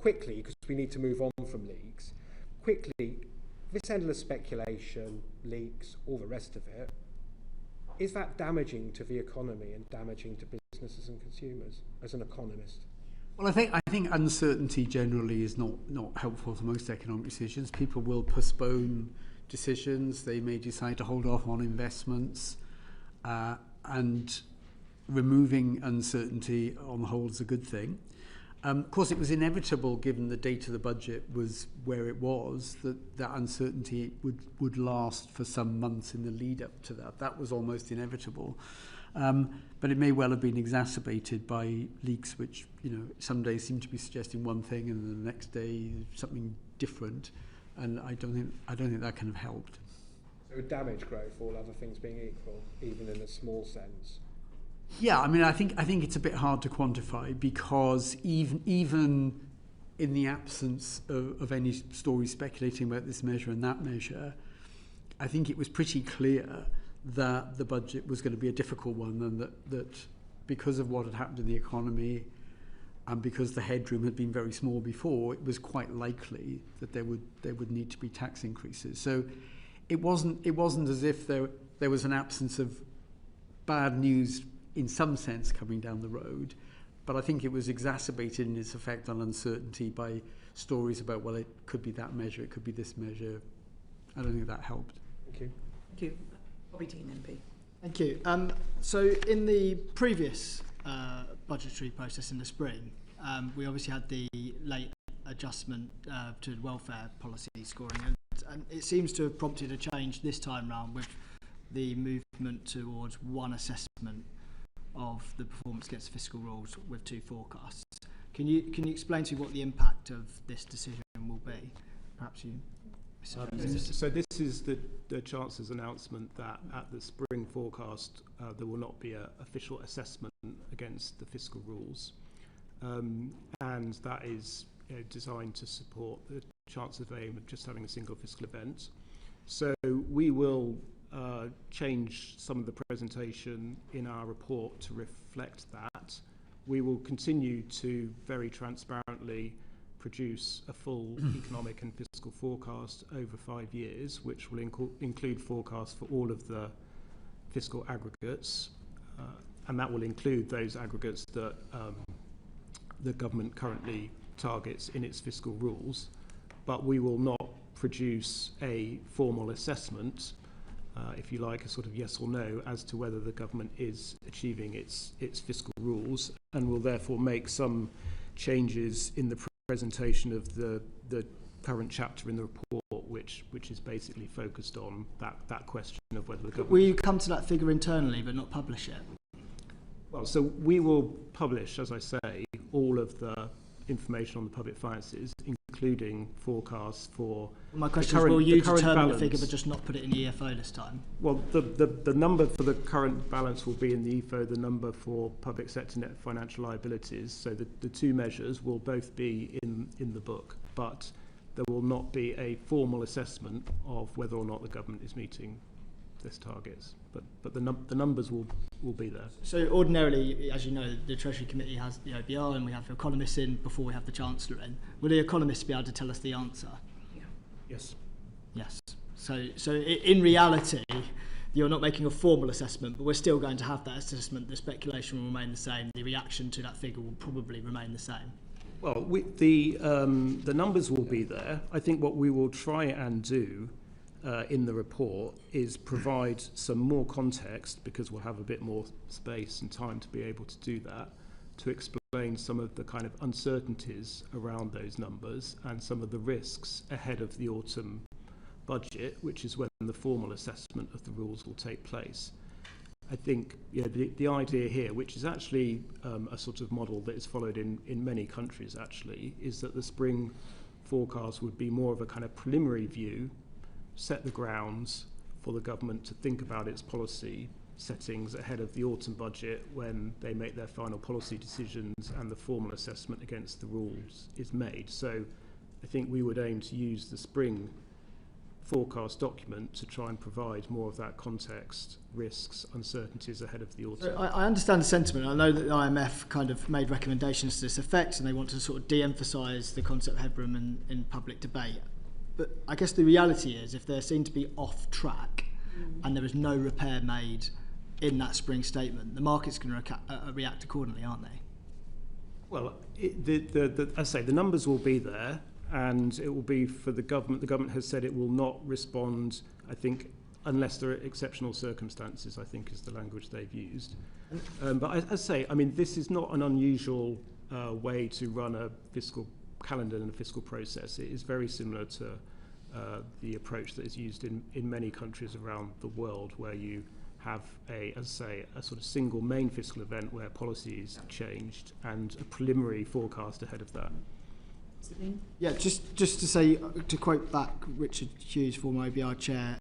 Speaker 7: quickly, because we need to move on from leaks, quickly, this endless speculation, leaks, all the rest of it, is that damaging to the economy and damaging to businesses and consumers as an economist?
Speaker 3: Well, I think uncertainty generally is not helpful to most economic decisions. People will postpone decisions. They may decide to hold off on investments, and removing uncertainty on the whole is a good thing. Of course, it was inevitable, given the date of the budget was where it was, that uncertainty would last for some months in the lead up to that. That was almost inevitable. But it may well have been exacerbated by leaks which, some days seem to be suggesting one thing and the next day something different. And I don't think that kind of helped.
Speaker 7: So damage growth, all other things being equal, even in a small sense.
Speaker 3: Yeah, I mean, I think it's a bit hard to quantify, because even in the absence of any story speculating about this measure and that measure, I think it was pretty clear that the budget was going to be a difficult one, and that because of what had happened in the economy and because the headroom had been very small before, it was quite likely that there would need to be tax increases. So it wasn't as if there was an absence of bad news in some sense coming down the road, but I think it was exacerbated in its effect on uncertainty by stories about, well, it could be that measure, it could be this measure. I don't think that helped.
Speaker 7: Thank you.
Speaker 1: Thank you. Bobby Dean MP.
Speaker 5: Thank you. So in the previous budgetary process in the spring, we obviously had the late adjustment to welfare policy scoring, and it seems to have prompted a change this time round with the movement towards one assessment of the performance against fiscal rules with two forecasts. Can you explain to me what the impact of this decision will be? Perhaps you.
Speaker 2: So this is the Chancellor's announcement that at the spring forecast there will not be an official assessment against the fiscal rules, and that is designed to support the Chancellor's aim of just having a single fiscal event. So we will change some of the presentation in our report to reflect that. We will continue to very transparently produce a full economic and fiscal forecast over 5 years, which will include forecasts for all of the fiscal aggregates, and that will include those aggregates that the government currently targets in its fiscal rules. But we will not produce a formal assessment, if you like, a sort of yes or no, as to whether the government is achieving its fiscal rules, and will therefore make some changes in the presentation of the current chapter in the report, which is basically focused on that question of whether the government...
Speaker 5: Will you come to that figure internally but not publish it?
Speaker 2: Well, so we will publish, as I say, all of the information on the public finances, including forecasts for...
Speaker 5: My question is, will you determine the figure but just not put it in the EFO this time?
Speaker 2: Well, the number for the current balance will be in the EFO, the number for public sector net financial liabilities. So the two measures will both be in the book, but there will not be a formal assessment of whether or not the government is meeting this targets. But the numbers will be there. So
Speaker 5: ordinarily, as you know, the Treasury Committee has the OBR and we have economists in before we have the Chancellor in. Will the economists be able to tell us the answer?
Speaker 1: Yeah.
Speaker 2: Yes.
Speaker 5: Yes. So in reality, you're not making a formal assessment, but we're still going to have that assessment. The speculation will remain the same. The reaction to that figure will probably remain the same.
Speaker 2: Well, the numbers will be there. I think what we will try and do in the report is provide some more context, because we'll have a bit more space and time to be able to do that, to explain some of the kind of uncertainties around those numbers and some of the risks ahead of the autumn budget, which is when the formal assessment of the rules will take place. I think the idea here, which is actually a sort of model that is followed in many countries actually, is that the spring forecast would be more of a kind of preliminary view, set the grounds for the government to think about its policy settings ahead of the autumn budget, when they make their final policy decisions and the formal assessment against the rules is made. So I think we would aim to use the spring forecast document to try and provide more of that context, risks, uncertainties ahead of the autumn.
Speaker 5: So I understand the sentiment. I know that the IMF kind of made recommendations to this effect, and they want to sort of de-emphasise the concept of headroom in public debate. But I guess the reality is, if they're seen to be off track and there is no repair made in that spring statement, the market's going to react accordingly, aren't they?
Speaker 2: Well, as I say, the numbers will be there, and it will be for the government. The government has said it will not respond, I think, unless there are exceptional circumstances, I think is the language they've used. But as I say, I mean, this is not an unusual way to run a fiscal calendar and a fiscal process. It is very similar to the approach that is used in many countries around the world, where you have a sort of single main fiscal event where policy is changed and a preliminary forecast ahead of that.
Speaker 5: Yeah, just to say, to quote back Richard Hughes, former OBR chair,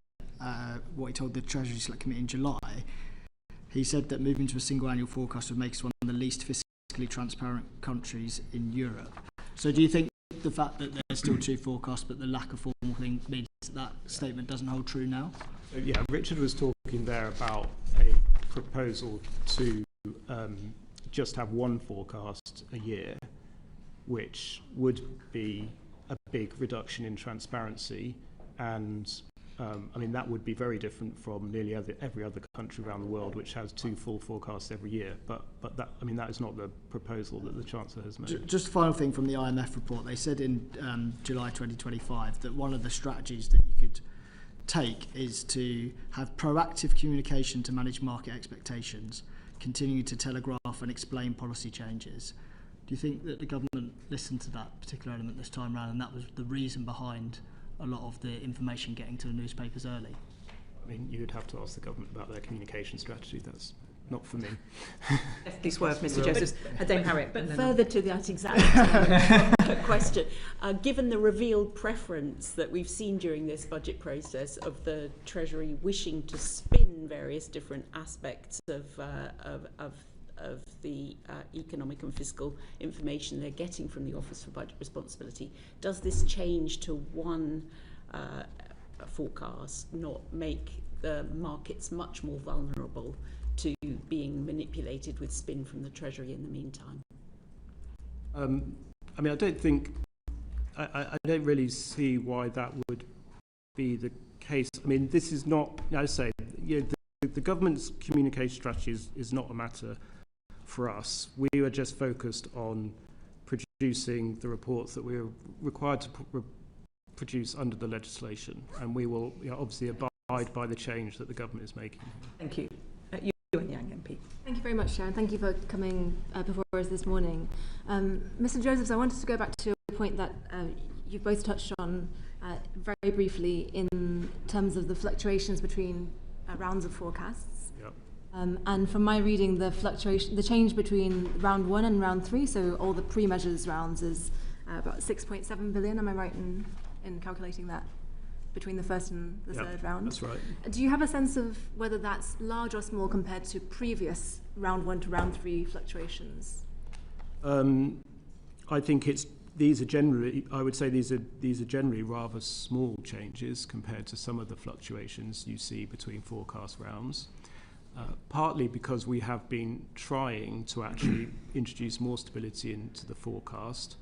Speaker 5: what he told the Treasury Select Committee in July, he said that moving to a single annual forecast would make us one of the least fiscally transparent countries in Europe. So do you think the fact that there's still two forecasts but the lack of formal thing means that statement doesn't hold true now?
Speaker 2: So, yeah, Richard was talking there about a proposal to just have one forecast a year, which would be a big reduction in transparency, and I mean that would be very different from nearly every other country around the world, which has two full forecasts every year. But that, I mean, that is not the proposal that the Chancellor has made.
Speaker 5: Just a final thing from the IMF report. They said in July 2025 that one of the strategies that you could take is to have proactive communication to manage market expectations, continuing to telegraph and explain policy changes. Do you think that the government listened to that particular element this time round, and that was the reason behind a lot of the information getting to the newspapers early?
Speaker 2: I mean, you'd have to ask the government about their communication strategy. That's not for me.
Speaker 1: Definitely swerve, Mr. Joseph. Dame Harriet.
Speaker 4: But further to that exact question, given the revealed preference that we've seen during this budget process of the Treasury wishing to spin various different aspects of the economic and fiscal information they're getting from the Office for Budget Responsibility, does this change to one forecast not make the markets much more vulnerable to being manipulated with spin from the Treasury in the meantime?
Speaker 2: I mean, I don't think, I don't really see why that would be the case. I mean, this is not, I say, the government's communication strategy is not a matter for us. We are just focused on producing the reports that we're required to produce under the legislation, and we will obviously abide by the change that the government is making.
Speaker 1: Thank you. You and Yang MP.
Speaker 8: Thank you very much, Sharon. Thank you for coming before us this morning. Mr. Josephs, I wanted to go back to a point that you've both touched on very briefly in terms of the fluctuations between rounds of forecasts.
Speaker 2: Yep.
Speaker 8: And from my reading, the change between round 1 and round 3, so all the pre-measures rounds, is about 6.7 billion. Am I right in calculating that? Between the first and the third round?
Speaker 2: That's right.
Speaker 8: Do you have a sense of whether that's large or small compared to previous round 1 to round 3 fluctuations?
Speaker 2: I think these are generally rather small changes compared to some of the fluctuations you see between forecast rounds. Partly because we have been trying to actually introduce more stability into the forecast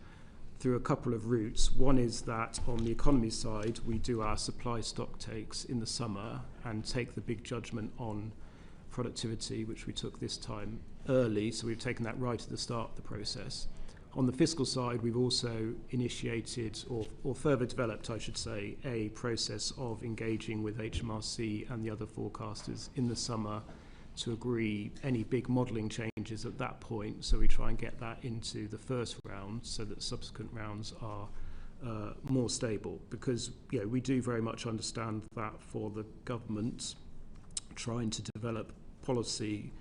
Speaker 2: through a couple of routes. One is that on the economy side, we do our supply stock takes in the summer and take the big judgment on productivity, which we took this time early, so we've taken that right at the start of the process. On the fiscal side, we've also initiated, or further developed, I should say, a process of engaging with HMRC and the other forecasters in the summer to agree any big modelling changes at that point. So we try and get that into the first round so that subsequent rounds are more stable. Because we do very much understand that for the government, trying to develop policy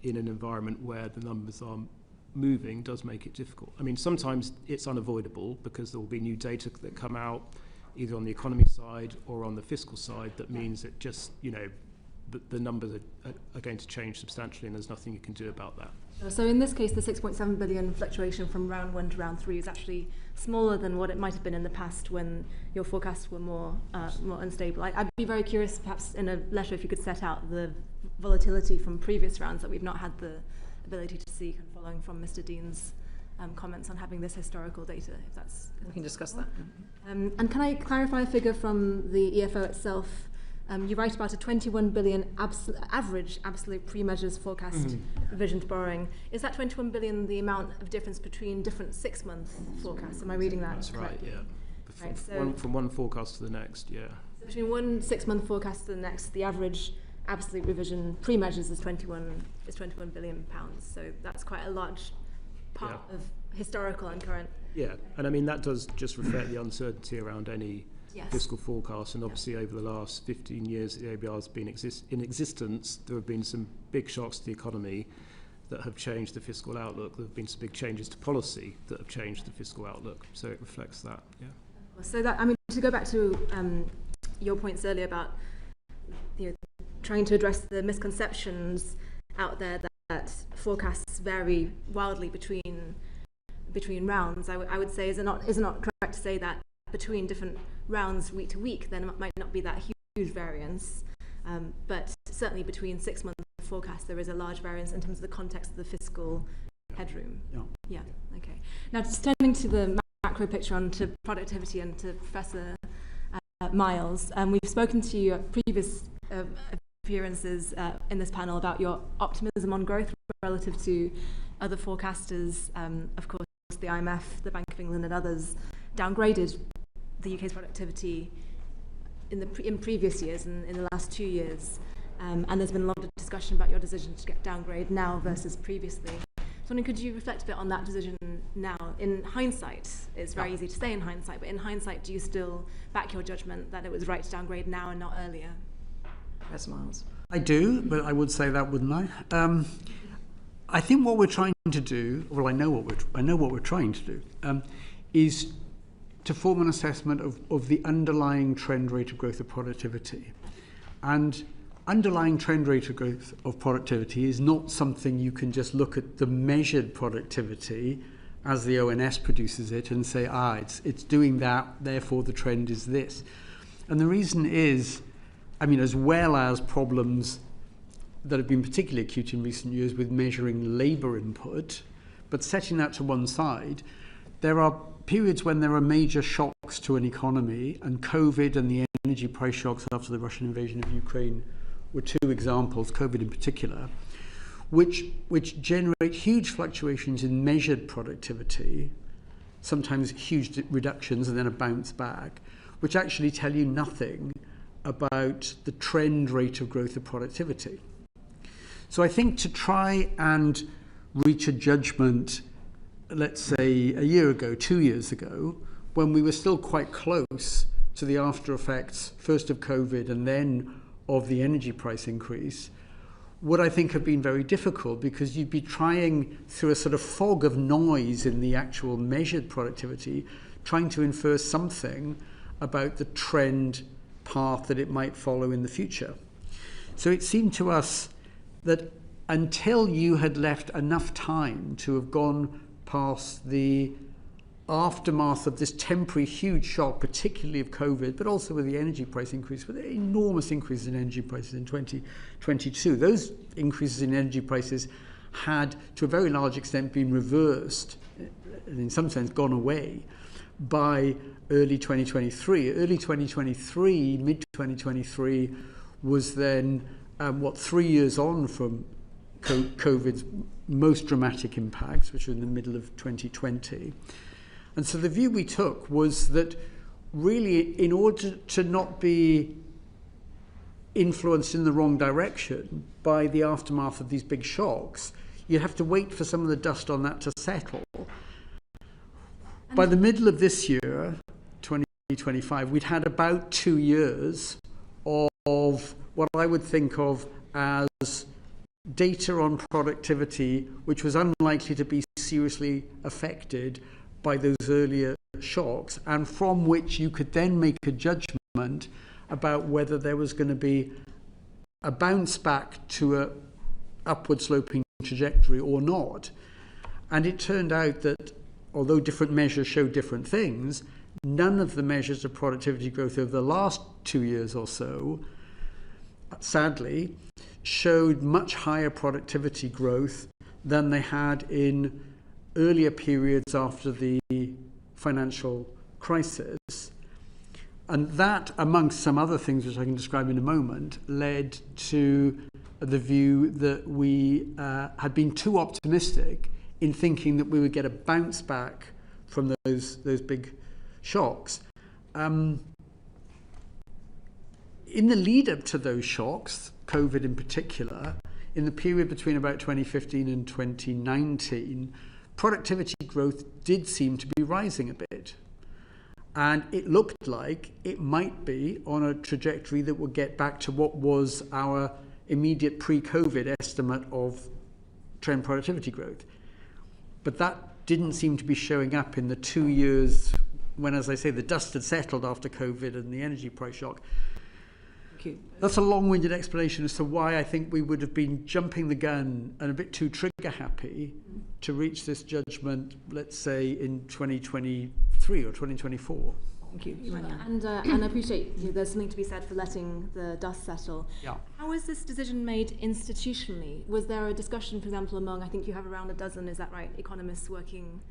Speaker 2: in an environment where the numbers are moving does make it difficult. I mean, sometimes it's unavoidable because there will be new data that come out either on the economy side or on the fiscal side that means that just, the numbers are going to change substantially and there's nothing you can do about that.
Speaker 8: So in this case, the 6.7 billion fluctuation from round 1 to round 3 is actually smaller than what it might have been in the past when your forecasts were more unstable. I'd be very curious, perhaps in a letter, if you could set out the volatility from previous rounds that we've not had the ability to see, following from Mr. Dean's comments on having this historical data, if that's...
Speaker 1: We can discuss that.
Speaker 8: And can I clarify a figure from the EFO itself? You write about a 21 billion average absolute pre-measures forecast revision to borrowing. Is that 21 billion the amount of difference between different 6-month forecasts? Am I reading that
Speaker 2: That's
Speaker 8: correctly?
Speaker 2: Right, yeah. From one forecast to the next, yeah.
Speaker 8: So between one 6-month forecast to the next, the average absolute revision pre-measures is 21 billion pounds. So that's quite a large part of historical and current.
Speaker 2: Yeah, and I mean that does just reflect the uncertainty around any fiscal forecast, and obviously over the last 15 years the OBR has been in existence, there have been some big shocks to the economy that have changed the fiscal outlook. There have been some big changes to policy that have changed the fiscal outlook, so it reflects that, yeah.
Speaker 8: So that, I mean, to go back to your points earlier about trying to address the misconceptions out there that forecasts vary wildly between rounds, I would say is it not correct to say that between different rounds week to week there might not be that huge variance, but certainly between 6-month forecasts there is a large variance in terms of the context of the fiscal headroom. Yeah. Okay. Now, just turning to the macro picture onto productivity and to Professor Miles, we've spoken to you at previous appearances in this panel about your optimism on growth relative to other forecasters. Of course, the IMF, the Bank of England and others downgraded the UK's productivity in previous years and in the last 2 years. And there's been a lot of discussion about your decision to get downgraded now versus previously. So could you reflect a bit on that decision now? In hindsight, it's very easy to say in hindsight, but in hindsight, do you still back your judgment that it was right to downgrade now and not earlier?
Speaker 1: Professor Miles.
Speaker 3: I do, but I would say that, wouldn't I? I think what we're trying to do, well, I know what we're trying to do, is to form an assessment of the underlying trend rate of growth of productivity. And underlying trend rate of growth of productivity is not something you can just look at the measured productivity as the ONS produces it and say, it's doing that, therefore the trend is this. And the reason is, as well as problems that have been particularly acute in recent years with measuring labour input, but setting that to one side, there are periods when there are major shocks to an economy, and COVID and the energy price shocks after the Russian invasion of Ukraine were two examples, COVID in particular, which generate huge fluctuations in measured productivity, sometimes huge reductions and then a bounce back, which actually tell you nothing about the trend rate of growth of productivity. So I think to try and reach a judgment, let's say a year ago, 2 years ago, when we were still quite close to the after effects, first of COVID and then of the energy price increase, would I think have been very difficult, because you'd be trying through a sort of fog of noise in the actual measured productivity, trying to infer something about the trend path that it might follow in the future. So it seemed to us that until you had left enough time to have gone past the aftermath of this temporary huge shock, particularly of COVID, but also with the energy price increase, with enormous increases in energy prices in 2022. Those increases in energy prices had, to a very large extent, been reversed, and in some sense gone away, by early 2023. Early 2023, mid-2023, was then, 3 years on from COVID's most dramatic impacts, which were in the middle of 2020. And so the view we took was that really, in order to not be influenced in the wrong direction by the aftermath of these big shocks, you have to wait for some of the dust on that to settle. By the middle of this year, 2025, we'd had about 2 years of what I would think of as data on productivity, which was unlikely to be seriously affected by those earlier shocks, and from which you could then make a judgment about whether there was going to be a bounce back to a upward sloping trajectory or not. And it turned out that although different measures showed different things, none of the measures of productivity growth over the last 2 years or so, sadly, showed much higher productivity growth than they had in earlier periods after the financial crisis. And that, amongst some other things which I can describe in a moment, led to the view that we had been too optimistic in thinking that we would get a bounce back from those big shocks. In the lead up to those shocks, COVID in particular, in the period between about 2015 and 2019, productivity growth did seem to be rising a bit. And it looked like it might be on a trajectory that would get back to what was our immediate pre-COVID estimate of trend productivity growth. But that didn't seem to be showing up in the 2 years when, as I say, the dust had settled after COVID and the energy price shock. That's a long-winded explanation as to why I think we would have been jumping the gun and a bit too trigger-happy to reach this judgment, let's say, in 2023 or 2024.
Speaker 8: Thank you. And I appreciate there's something to be said for letting the dust settle.
Speaker 3: Yeah.
Speaker 8: How was this decision made institutionally? Was there a discussion, for example, among, I think you have around a dozen, is that right, economists working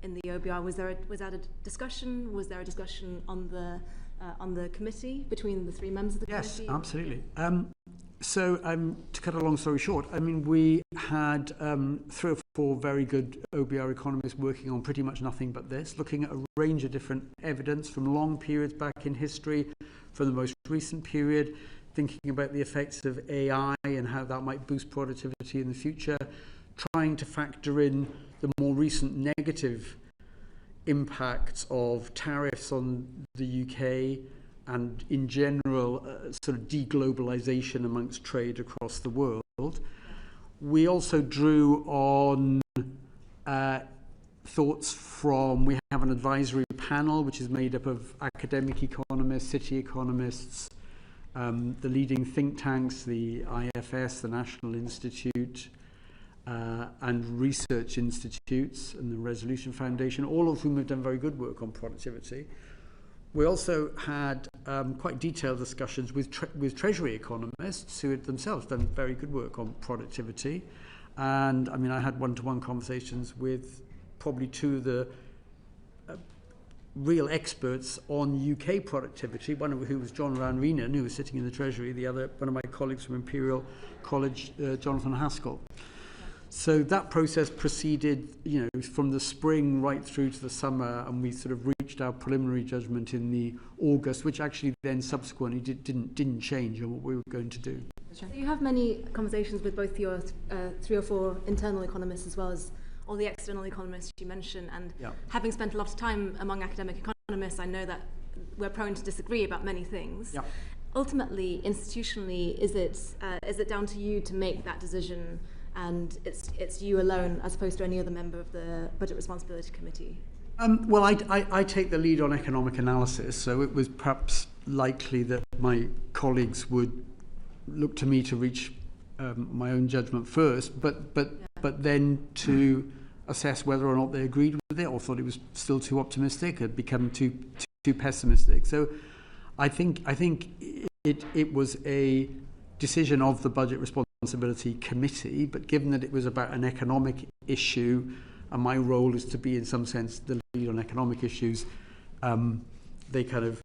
Speaker 8: in the OBR? Was that a discussion? Was there a discussion on the committee between the three members of the committee?
Speaker 3: Yes, absolutely. So to cut a long story short, we had 3 or 4 very good OBR economists working on pretty much nothing but this, looking at a range of different evidence from long periods back in history, from the most recent period, thinking about the effects of AI and how that might boost productivity in the future, trying to factor in the more recent negative impacts of tariffs on the UK and in general sort of deglobalization amongst trade across the world. We also drew on thoughts from, we have an advisory panel which is made up of academic economists, city economists, the leading think tanks, the IFS, the National Institute, and research institutes, and the Resolution Foundation, all of whom have done very good work on productivity. We also had quite detailed discussions with Treasury economists who had themselves done very good work on productivity. And I mean, I had one-to-one conversations with probably two of the real experts on UK productivity, one of who was John Ranreenan, who was sitting in the Treasury, the other, one of my colleagues from Imperial College, Jonathan Haskell. So that process proceeded, you know, from the spring right through to the summer, and we sort of reached our preliminary judgment in the August, which actually then subsequently didn't change on what we were going to do.
Speaker 8: So you have many conversations with both your 3 or 4 internal economists as well as all the external economists you mentioned, and having spent a lot of time among academic economists, I know that we're prone to disagree about many things. Ultimately, institutionally, is it down to you to make that decision, and it's you alone as opposed to any other member of the Budget Responsibility Committee?
Speaker 3: Well, I take the lead on economic analysis, so it was perhaps likely that my colleagues would look to me to reach my own judgment first, but then to assess whether or not they agreed with it or thought it was still too optimistic, had become too pessimistic. So I think it was a decision of the Budget Responsibility Committee, but given that it was about an economic issue, and my role is to be, in some sense, the lead on economic issues, they kind of,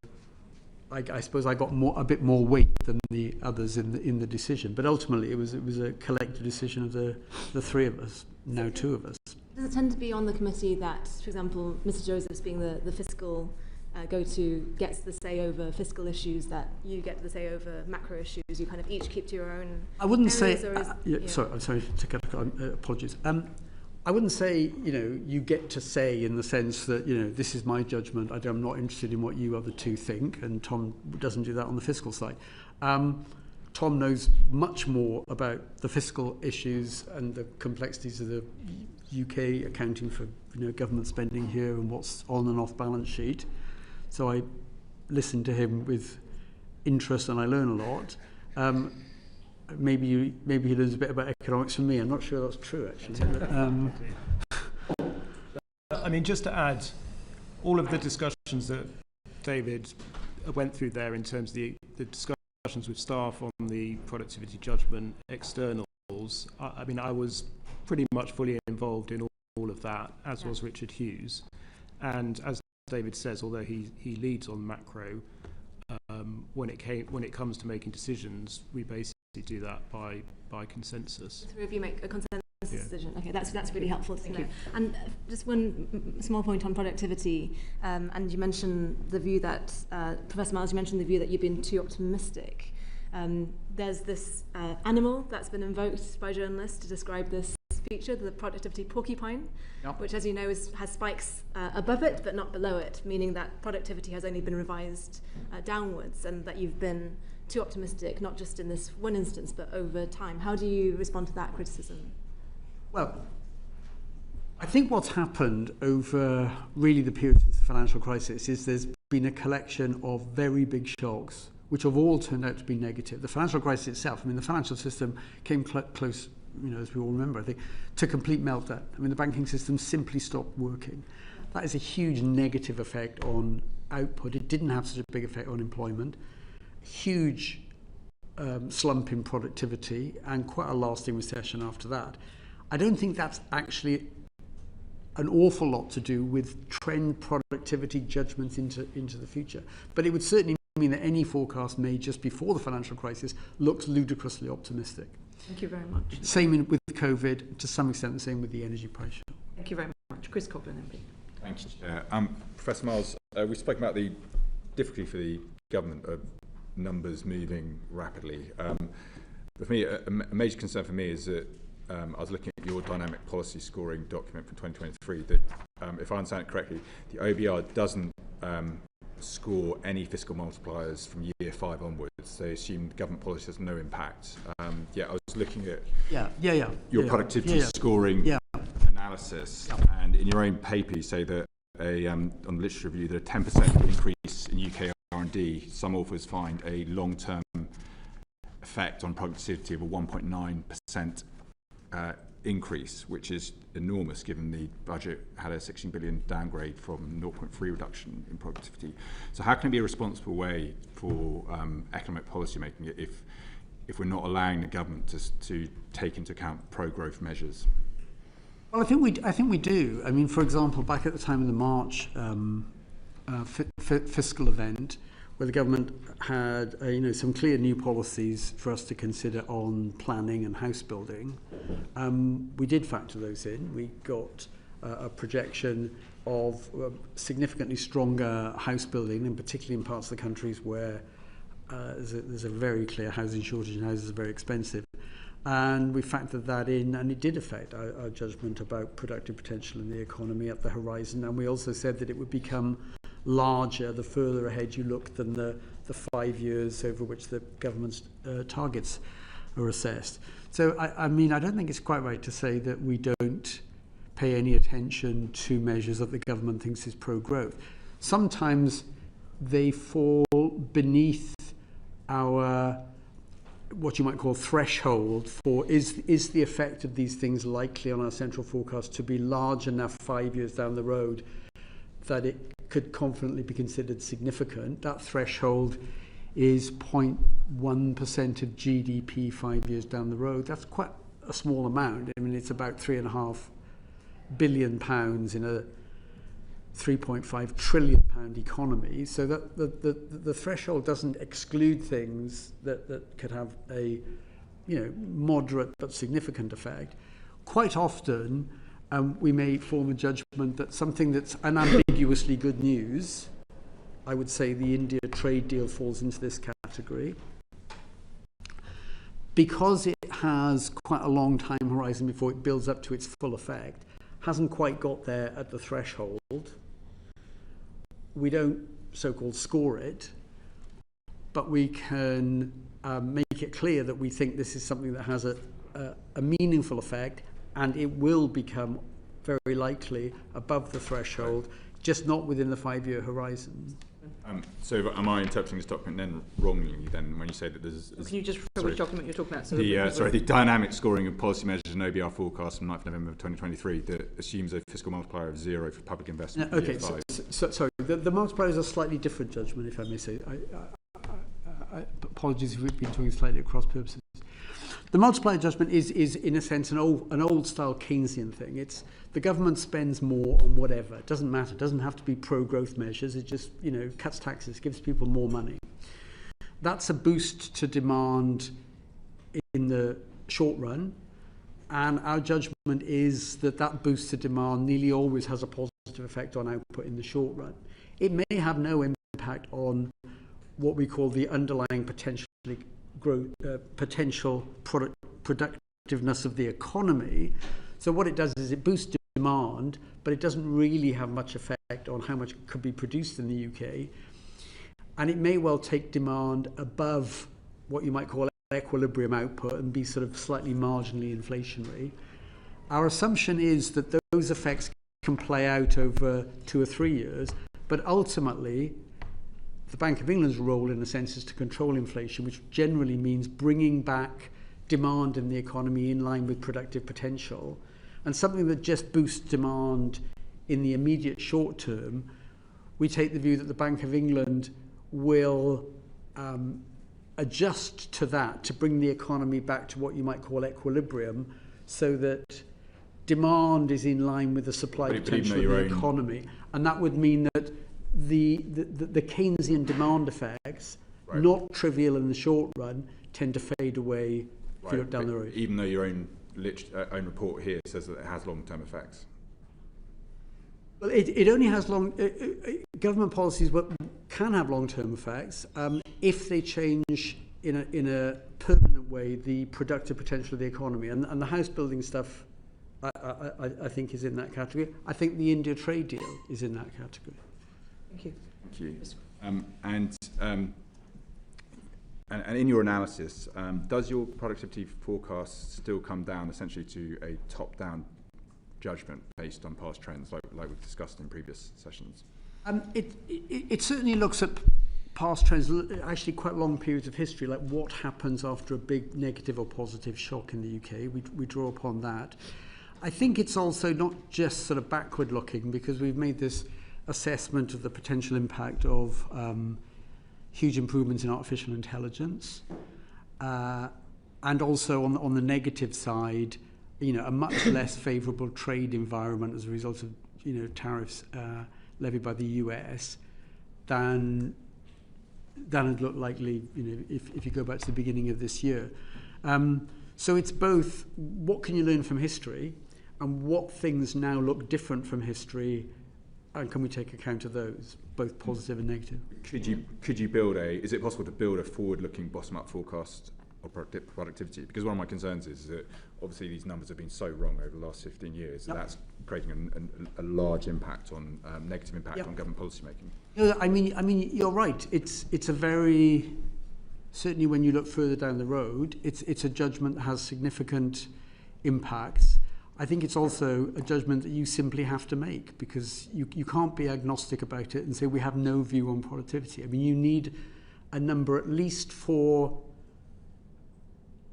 Speaker 3: I suppose I got a bit more weight than the others in the decision. But ultimately, it was a collective decision of the 3 of us, now 2 of us.
Speaker 8: Does it tend to be on the committee that, for example, Mr. Josephs being the fiscal go-to gets the say over fiscal issues, that you get the say over macro issues? You kind of each keep to your own. I wouldn't say.
Speaker 3: Sorry, I'm sorry to cut. Apologies. I wouldn't say, you know, you get to say in the sense that, you know, this is my judgment. I'm not interested in what you other 2 think, and Tom doesn't do that on the fiscal side. Tom knows much more about the fiscal issues and the complexities of the UK accounting for, you know, government spending here and what's on and off balance sheet. So I listen to him with interest and I learn a lot. Maybe he learns a bit about economics from me. I'm not sure that's true, actually.
Speaker 2: I mean, just to add, all of the discussions that David went through there in terms of the discussions with staff on the productivity judgment externals, I mean, I was pretty much fully involved in all of that, as was Richard Hughes. And as David says, although he leads on macro, when it comes to making decisions, we basically do that by consensus.
Speaker 8: The 3 of you make a consensus decision. Okay, that's really helpful to know. And just one small point on productivity, and you mentioned the view that Professor Miles, you mentioned the view that you've been too optimistic. There's this animal that's been invoked by journalists to describe this feature, the productivity porcupine, which, as you know, has spikes above it but not below it, meaning that productivity has only been revised downwards, and that you've been too optimistic, not just in this one instance, but over time. How do you respond to that criticism?
Speaker 3: Well, I think what's happened over really the period of the financial crisis is there's been a collection of very big shocks, which have all turned out to be negative. The financial crisis itself, I mean, the financial system came close, you know, as we all remember, I think, to complete meltdown. I mean, the banking system simply stopped working. That is a huge negative effect on output. It didn't have such a big effect on employment. Huge slump in productivity, and quite a lasting recession after that. I don't think that's actually an awful lot to do with trend productivity judgments into the future. But it would certainly mean that any forecast made just before the financial crisis looks ludicrously optimistic.
Speaker 1: Thank you very much.
Speaker 3: Same with COVID, to some extent the same with the energy price shock.
Speaker 1: Thank you very much. Chris Coughlin, MP.
Speaker 9: Thanks, Chair. Professor Miles, we spoke about the difficulty for the government of numbers moving rapidly. For me, a major concern for me is that I was looking at your dynamic policy scoring document from 2023, that if I understand it correctly, the OBR doesn't score any fiscal multipliers from year 5 onwards. They assume government policy has no impact. I was looking at your productivity scoring analysis, and in your own paper you say that on the literature review that a 10% increase in UK R&D, some authors find a long-term effect on productivity of a 1.9% increase, which is enormous given the budget had a 16 billion downgrade from 0.3 reduction in productivity. So how can it be a responsible way for economic policy making if we're not allowing the government to take into account pro-growth measures?
Speaker 3: Well, I think we do. I mean, for example, back at the time of the March fiscal event, where the government had some clear new policies for us to consider on planning and house building, we did factor those in. We got a projection of significantly stronger house building, and particularly in parts of the countries where there's a very clear housing shortage and houses are very expensive. And we factored that in, and it did affect our judgment about productive potential in the economy at the horizon. And we also said that it would become larger the further ahead you look than the 5 years over which the government's targets are assessed. So, I mean, I don't think it's quite right to say that we don't pay any attention to measures that the government thinks is pro-growth. Sometimes they fall beneath our, what you might call, threshold for is the effect of these things likely on our central forecast to be large enough 5 years down the road that it could confidently be considered significant. That threshold is 0.1% of GDP 5 years down the road. That's quite a small amount. I mean, it's about £3.5 billion in a £3.5 trillion economy. So that the threshold doesn't exclude things that could have a moderate but significant effect. Quite often, we may form a judgment that something that's unambiguously good news, I would say the India trade deal falls into this category, because it has quite a long time horizon before it builds up to its full effect, hasn't quite got there at the threshold. We don't so-called score it, but we can make it clear that we think this is something that has a meaningful effect, and it will become very likely above the threshold, just not within the 5 year horizon.
Speaker 9: So am I interpreting this document then wrongly then when you say that there's...
Speaker 1: Can you just refer which document you're talking about? So
Speaker 9: the dynamic scoring of policy measures and OBR forecast from 9th November 2023 that assumes a fiscal multiplier of 0 for public investment.
Speaker 3: No, okay, sorry, the multiplier is a slightly different judgment, if I may say. Apologies if we've been talking slightly at cross purposes. The multiplier judgment is in a sense an old style Keynesian thing. It's the government spends more on whatever. It doesn't matter. It doesn't have to be pro-growth measures. It just cuts taxes, gives people more money. That's a boost to demand in the short run, and our judgment is that boost to demand nearly always has a positive effect on output in the short run. It may have no impact on what we call the underlying potential productiveness of the economy. So what it does is it boosts demand, but it doesn't really have much effect on how much could be produced in the UK. And it may well take demand above what you might call equilibrium output and be sort of slightly marginally inflationary. Our assumption is that those effects can play out over 2 or 3 years, but ultimately the Bank of England's role, in a sense, is to control inflation, which generally means bringing back demand in the economy in line with productive potential. And something that just boosts demand in the immediate short term, we take the view that the Bank of England will adjust to that to bring the economy back to what you might call equilibrium, so that demand is in line with the supply potential of the economy. And that would mean that the Keynesian demand effects, not trivial in the short run, tend to fade away if you look down the road.
Speaker 9: Even though your own report here says that it has long-term effects.
Speaker 3: Well, it only has government policies can have long-term effects if they change in a permanent way the productive potential of the economy, and the house building stuff I think is in that category. I think the India trade deal is in that category.
Speaker 1: Thank you.
Speaker 9: Thank you. And in your analysis, does your productivity forecast still come down essentially to a top-down judgment based on past trends, like we've discussed in previous sessions?
Speaker 3: It certainly looks at past trends, actually quite long periods of history, like what happens after a big negative or positive shock in the UK. We draw upon that. I think it's also not just sort of backward looking, because we've made this assessment of the potential impact of huge improvements in artificial intelligence, and also on the negative side, a much less favourable trade environment as a result of tariffs levied by the US than had looked likely if you go back to the beginning of this year. So it's both what can you learn from history and what things now look different from history, and can we take account of those, both positive and negative?
Speaker 9: Could you build is it possible to build a forward-looking bottom-up forecast of productivity? Because one of my concerns is that obviously these numbers have been so wrong over the last 15 years. Yep. That's creating a large impact on negative impact on government policy making.
Speaker 3: No, I mean, you're right. It's a very, certainly when you look further down the road, it's a judgment that has significant impacts. I think it's also a judgment that you simply have to make, because you can't be agnostic about it and say we have no view on productivity. I mean, you need a number at least for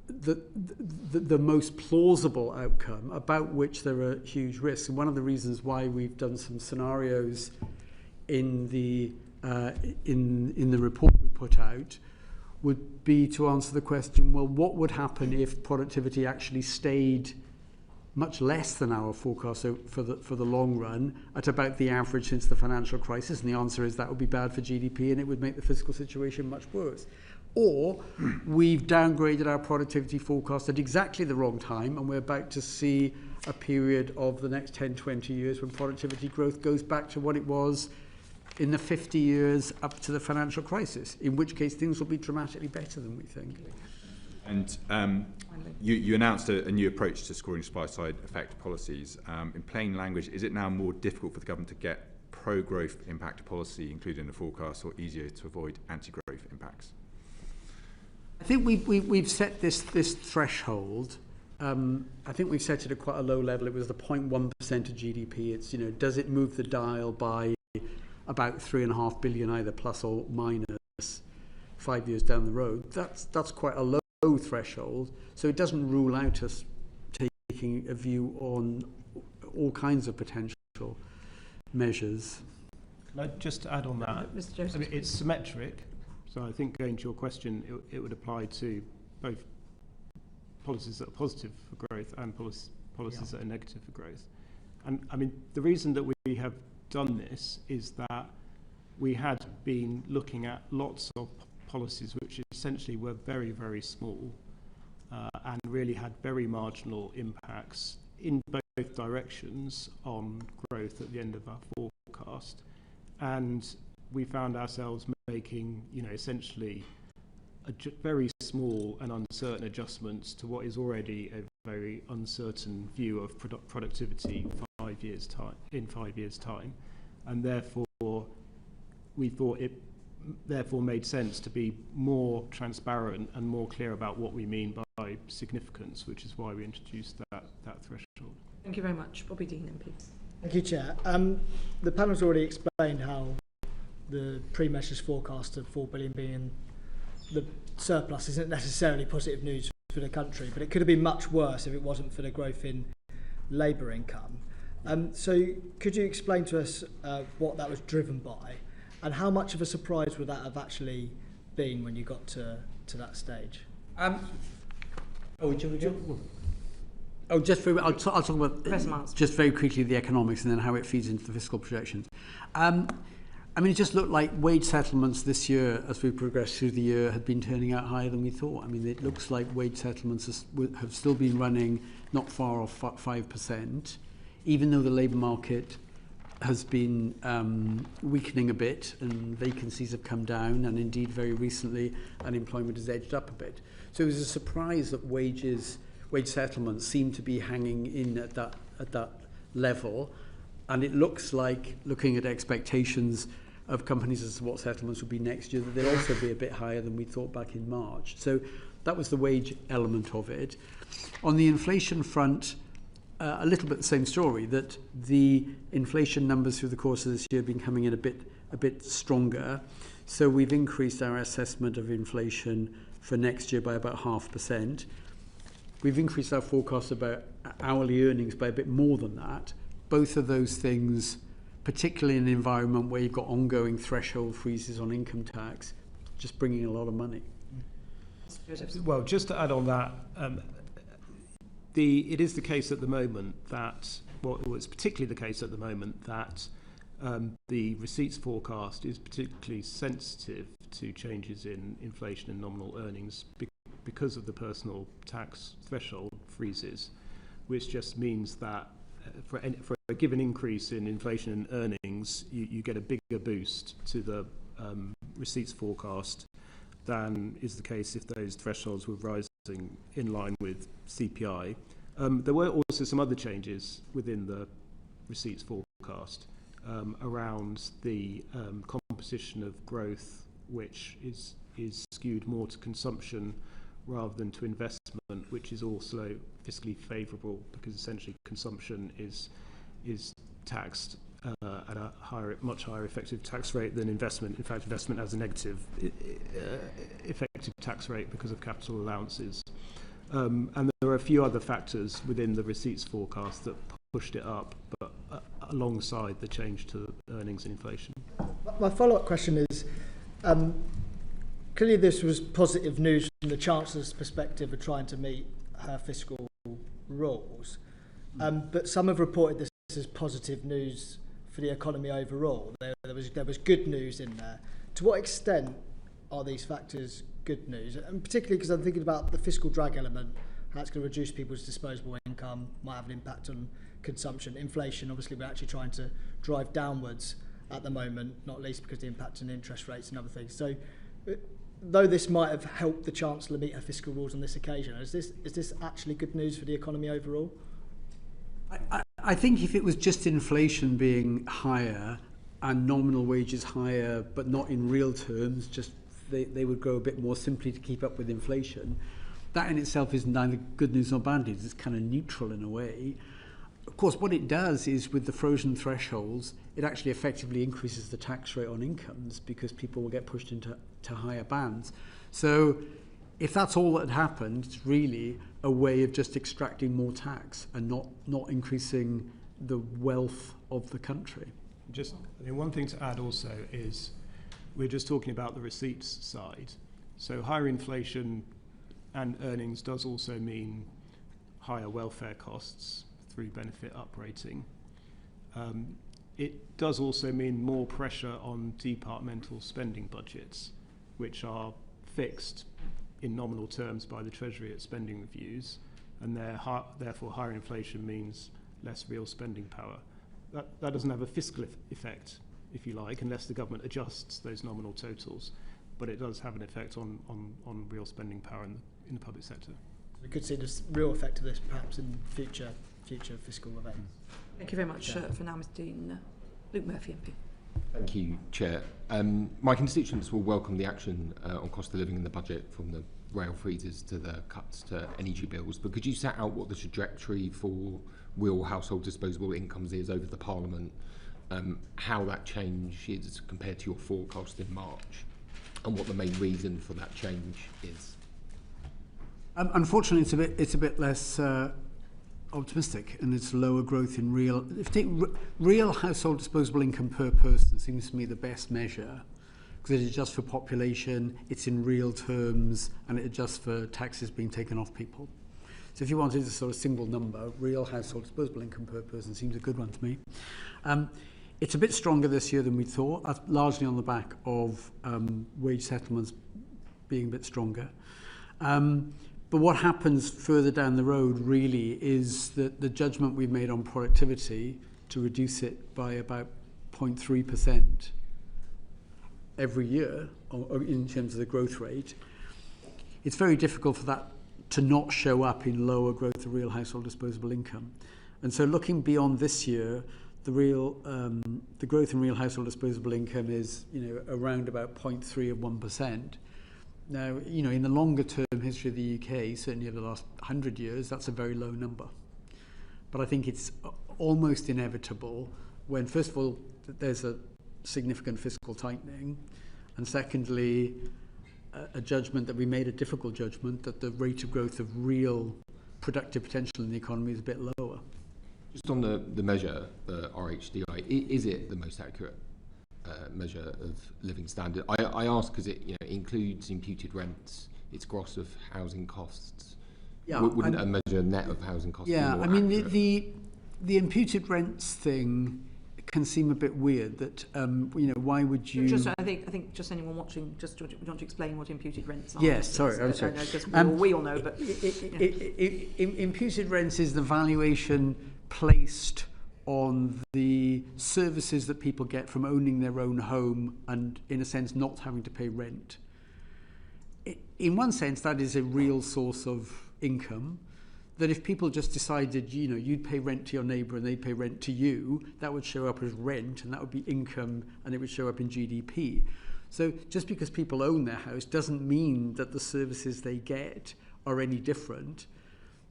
Speaker 3: the most plausible outcome about which there are huge risks. And one of the reasons why we've done some scenarios in the report we put out would be to answer the question, well, what would happen if productivity actually stayed much less than our forecast for the long run at about the average since the financial crisis? And the answer is that would be bad for GDP and it would make the fiscal situation much worse. Or we've downgraded our productivity forecast at exactly the wrong time, and we're about to see a period of the next 10, 20 years when productivity growth goes back to what it was in the 50 years up to the financial crisis, in which case things will be dramatically better than we think.
Speaker 9: And you announced a new approach to scoring supply-side effect policies. In plain language, is it now more difficult for the government to get pro-growth impact policy included in the forecast, or easier to avoid anti-growth impacts?
Speaker 3: I think we've set this threshold. I think we've set it at quite a low level. It was the 0.1% of GDP. It's does it move the dial by about 3.5 billion either plus or minus 5 years down the road? That's quite a low threshold. So it doesn't rule out us taking a view on all kinds of potential measures.
Speaker 2: Can I just add on that?
Speaker 1: Mr. Joseph.
Speaker 2: I mean, it's symmetric. So I think going to your question, it would apply to both policies that are positive for growth and policies that are negative for growth. And I mean, the reason that we have done this is that we had been looking at lots of policies which essentially were very, very small and really had very marginal impacts in both directions on growth at the end of our forecast. And we found ourselves making, essentially very small and uncertain adjustments to what is already a very uncertain view of productivity in 5 years' time. And therefore, we thought it made sense to be more transparent and more clear about what we mean by significance, which is why we introduced that threshold.
Speaker 1: Thank you very much. Bobby Dean, MP.
Speaker 5: Thank you, Chair. The panel's already explained how the pre-measures forecast of 4 billion being the surplus isn't necessarily positive news for the country, but it could have been much worse if it wasn't for the growth in labour income. So could you explain to us what that was driven by, and how much of a surprise would that have actually been when you got to that stage?
Speaker 3: I'll talk about just very quickly the economics and then how it feeds into the fiscal projections. I mean, it just looked like wage settlements this year, as we progressed through the year, had been turning out higher than we thought. I mean, it looks like wage settlements have still been running not far off 5%, even though the labour market has been weakening a bit and vacancies have come down, and indeed very recently unemployment has edged up a bit. So it was a surprise that wage settlements seem to be hanging in at that level, and it looks like, looking at expectations, of companies as to what settlements will be next year, that they'll also be a bit higher than we thought back in March. So that was the wage element of it. On the inflation front, a little bit the same story, that the inflation numbers through the course of this year have been coming in a bit stronger. So we've increased our assessment of inflation for next year by about 0.5%. We've increased our forecast about hourly earnings by a bit more than that. Both of those things, particularly in an environment where you've got ongoing threshold freezes on income tax, just bringing a lot of money.
Speaker 2: Well, just to add on that, it is the case at the moment that, well, it's particularly the case at the moment that the receipts forecast is particularly sensitive to changes in inflation and nominal earnings because of the personal tax threshold freezes, which just means that for a given increase in inflation and earnings, you get a bigger boost to the receipts forecast than is the case if those thresholds were rising in line with CPI. There were also some other changes within the receipts forecast around the composition of growth, which is skewed more to consumption rather than to investment, which is also fiscally favourable because essentially consumption is taxed at a much higher effective tax rate than investment. In fact, investment has a negative effective tax rate because of capital allowances. And there are a few other factors within the receipts forecast that pushed it up, but alongside the change to earnings and inflation.
Speaker 5: My follow-up question is, clearly this was positive news from the Chancellor's perspective of trying to meet her fiscal rules, but some have reported this as positive news for the economy overall. There was good news in there. To what extent are these factors good news? And particularly because I'm thinking about the fiscal drag element, how it's going to reduce people's disposable income, might have an impact on consumption. Inflation, obviously, we're actually trying to drive downwards at the moment, not least because of the impact on interest rates and other things. So, though this might have helped the Chancellor meet her fiscal rules on this occasion, is this actually good news for the economy overall?
Speaker 3: I think if it was just inflation being higher and nominal wages higher, but not in real terms, just they would grow a bit more simply to keep up with inflation, that in itself is neither good news nor bad news. It's kind of neutral in a way. Of course, what it does is with the frozen thresholds, it actually effectively increases the tax rate on incomes because people will get pushed into higher bands. So if that's all that happened, it's really a way of just extracting more tax and not increasing the wealth of the country.
Speaker 2: Just, one thing to add also is we're just talking about the receipts side. So higher inflation and earnings does also mean higher welfare costs through benefit uprating. It does also mean more pressure on departmental spending budgets, which are fixed in nominal terms by the Treasury at spending reviews, and therefore higher inflation means less real spending power. That doesn't have a fiscal effect, if you like, unless the government adjusts those nominal totals, but it does have an effect on real spending power in the public sector.
Speaker 5: We could see the real effect of this perhaps in future fiscal events.
Speaker 1: Thank you very much for now, Mr. Dean. Luke Murphy, MP.
Speaker 10: Thank you, Chair. My constituents will welcome the action on cost of living in the budget, from the rail freezes to the cuts to energy bills, but could you set out what the trajectory for real household disposable incomes is over the Parliament, how that change is compared to your forecast in March, and what the main reason for that change is?
Speaker 3: Unfortunately, it's a bit less optimistic, and it's lower growth in real. If you take real household disposable income per person, seems to me the best measure, because it adjusts for population, it's in real terms, and it adjusts for taxes being taken off people. So if you wanted a sort of single number, real household disposable income per person seems a good one to me. It's a bit stronger this year than we thought, largely on the back of wage settlements being a bit stronger. But what happens further down the road really is that the judgment we've made on productivity to reduce it by about 0.3% every year or in terms of the growth rate, it's very difficult for that to not show up in lower growth of real household disposable income. And so looking beyond this year, the growth in real household disposable income is, around about 0.3 of 1%. Now, in the longer term history of the UK, certainly over the last 100 years, that's a very low number. But I think it's almost inevitable when, first of all, there's a significant fiscal tightening, and secondly, a judgment that we made, a difficult judgment, that the rate of growth of real productive potential in the economy is a bit lower.
Speaker 10: Just on the measure, the RHDI, is it the most accurate measure of living standard? I ask because it includes imputed rents, it's gross of housing costs.
Speaker 3: Yeah,
Speaker 10: Wouldn't a measure net of housing costs be more accurate?
Speaker 3: The imputed rents thing can seem a bit weird. That why would you?
Speaker 1: I think just anyone watching, just do you want to explain what imputed rents are?
Speaker 3: Yes, sorry. I'm sorry.
Speaker 1: We all know, but
Speaker 3: imputed rents is the valuation placed on the services that people get from owning their own home and, in a sense, not having to pay rent. In one sense, that is a real source of income. That if people just decided, you'd pay rent to your neighbour and they'd pay rent to you, that would show up as rent and that would be income and it would show up in GDP. So just because people own their house doesn't mean that the services they get are any different.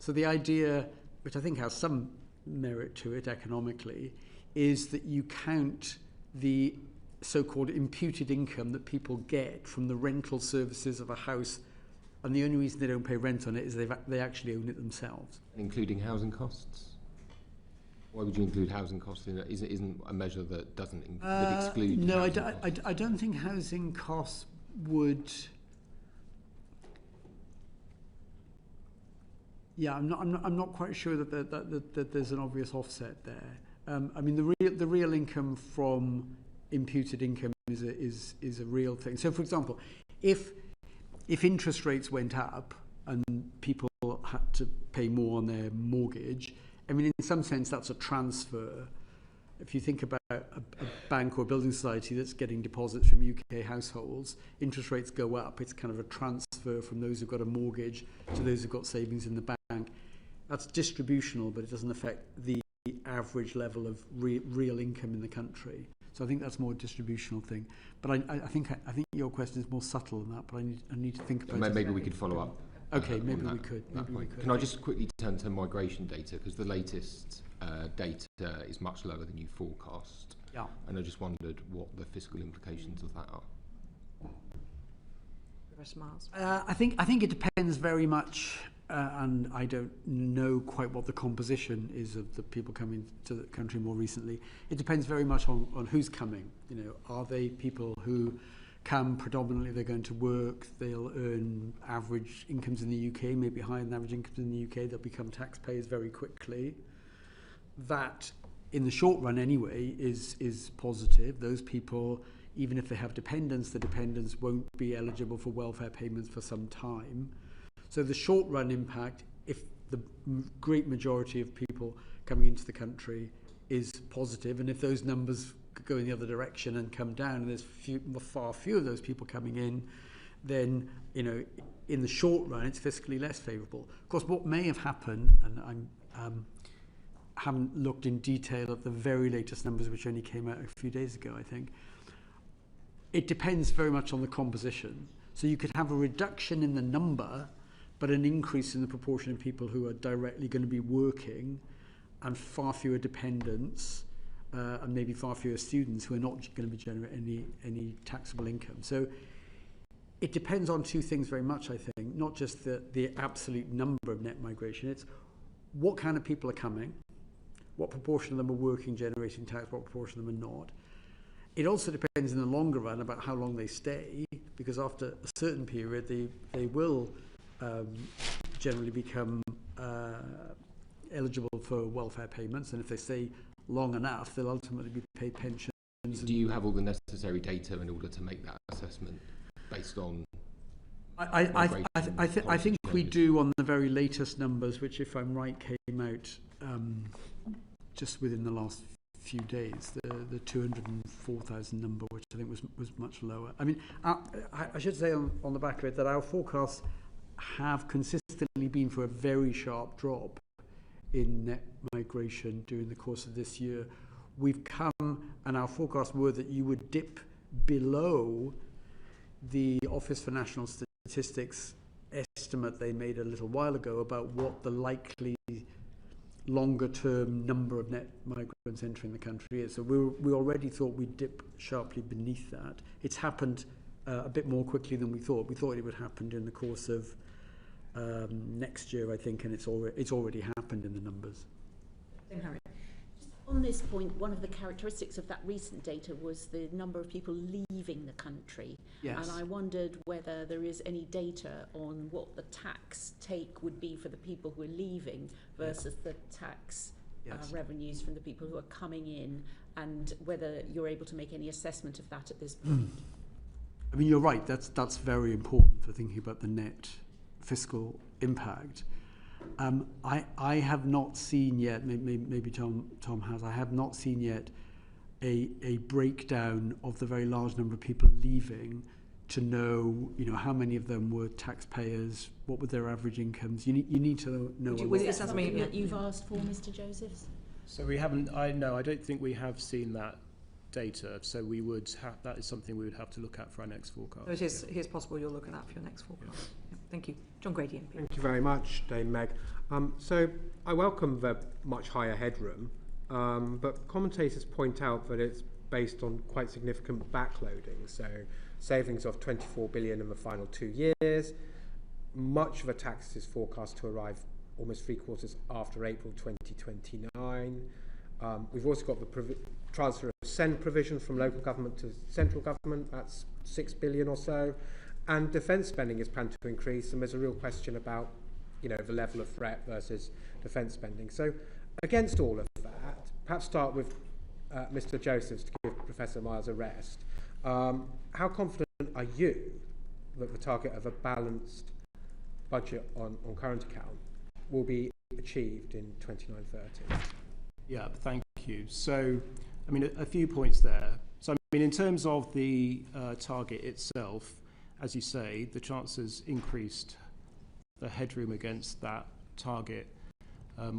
Speaker 3: So the idea, which I think has some merit to it economically, is that you count the so-called imputed income that people get from the rental services of a house, and the only reason they don't pay rent on it is they actually own it themselves.
Speaker 10: Including housing costs? Why would you include housing costs in it? Isn't a measure that doesn't that exclude?
Speaker 3: No, I don't think housing costs would. Yeah, I'm not quite sure that there's an obvious offset there. The real income from imputed income is a real thing. So, for example, if interest rates went up and people had to pay more on their mortgage, in some sense that's a transfer. If you think about a bank or a building society that's getting deposits from UK households, interest rates go up. It's kind of a transfer from those who've got a mortgage to those who've got savings in the bank. That's distributional, but it doesn't affect the average level of real income in the country. So I think that's more a distributional thing. But I think your question is more subtle than that, but I need to think about it.
Speaker 10: Maybe we could follow up.
Speaker 3: Okay, maybe we could.
Speaker 10: Can I just quickly turn to migration data, because the latest data is much lower than you forecast.
Speaker 3: Yeah.
Speaker 10: And I just wondered what the fiscal implications of that are.
Speaker 3: I think it depends very much, and I don't know quite what the composition is of the people coming to the country more recently. It depends very much on who's coming. Are they people who come predominantly, they're going to work, they'll earn average incomes in the UK, maybe higher than average incomes in the UK, they'll become taxpayers very quickly. That, in the short run anyway, is positive. Those people, even if they have dependents, the dependents won't be eligible for welfare payments for some time. So the short run impact, if the great majority of people coming into the country is positive, and if those numbers go in the other direction and come down, and there's far fewer of those people coming in, then in the short run it's fiscally less favourable. Of course, what may have happened, and I haven't looked in detail at the very latest numbers, which only came out a few days ago, I think. It depends very much on the composition. So you could have a reduction in the number, but an increase in the proportion of people who are directly going to be working, and far fewer dependents, and maybe far fewer students who are not going to be generating any taxable income. So it depends on two things very much, I think, not just the absolute number of net migration. It's what kind of people are coming, what proportion of them are working, generating tax, what proportion of them are not. It also depends in the longer run about how long they stay, because after a certain period they will generally become eligible for welfare payments, and if they stay long enough, they'll ultimately be paid pensions.
Speaker 10: Do you have all the necessary data in order to make that assessment based on?
Speaker 3: I think we do on the very latest numbers, which, if I'm right, came out just within the last few days. The 204,000 number, which I think was much lower. I should say on the back of it that our forecasts have consistently been for a very sharp drop in net migration during the course of this year, we've come, and our forecasts were that you would dip below the Office for National Statistics estimate they made a little while ago about what the likely longer-term number of net migrants entering the country is. So we already thought we'd dip sharply beneath that. It's happened a bit more quickly than we thought. We thought it would happen in the course of next year, I think, and it's already happened in the numbers.
Speaker 1: Harry.
Speaker 4: On this point, one of the characteristics of that recent data was the number of people leaving the country.
Speaker 3: Yes.
Speaker 4: And I wondered whether there is any data on what the tax take would be for the people who are leaving versus the tax revenues from the people who are coming in, and whether you're able to make any assessment of that at this point.
Speaker 3: I mean, you're right. That's very important for thinking about the net fiscal impact. I have not seen yet, maybe Tom has, I have not seen yet a breakdown of the very large number of people leaving to know, how many of them were taxpayers, what were their average incomes. You need to know.
Speaker 4: Is that something that you've asked for, Mr. Josephs?
Speaker 2: So we haven't, I don't think we have seen that data, so we would have, that is something we would have to look at for our next forecast.
Speaker 1: So it is possible you'll look at that for your next forecast. Yeah. Thank you. John Grady, MP.
Speaker 7: Thank you very much, Dame Meg. So I welcome the much higher headroom, but commentators point out that it's based on quite significant backloading. So savings of 24 billion in the final 2 years. Much of the tax is forecast to arrive almost 3 quarters after April 2029. We've also got the transfer of SEND provision from local government to central government. That's 6 billion or so. And defence spending is planned to increase, and there's a real question about, the level of threat versus defence spending. So against all of that, perhaps start with Mr. Josephs to give Professor Miles a rest. How confident are you that the target of a balanced budget on current account will be achieved in 29-30?
Speaker 2: Yeah, thank you. So, I mean, a few points there. So, I mean, in terms of the target itself, as you say, the Chancellor's increased the headroom against that target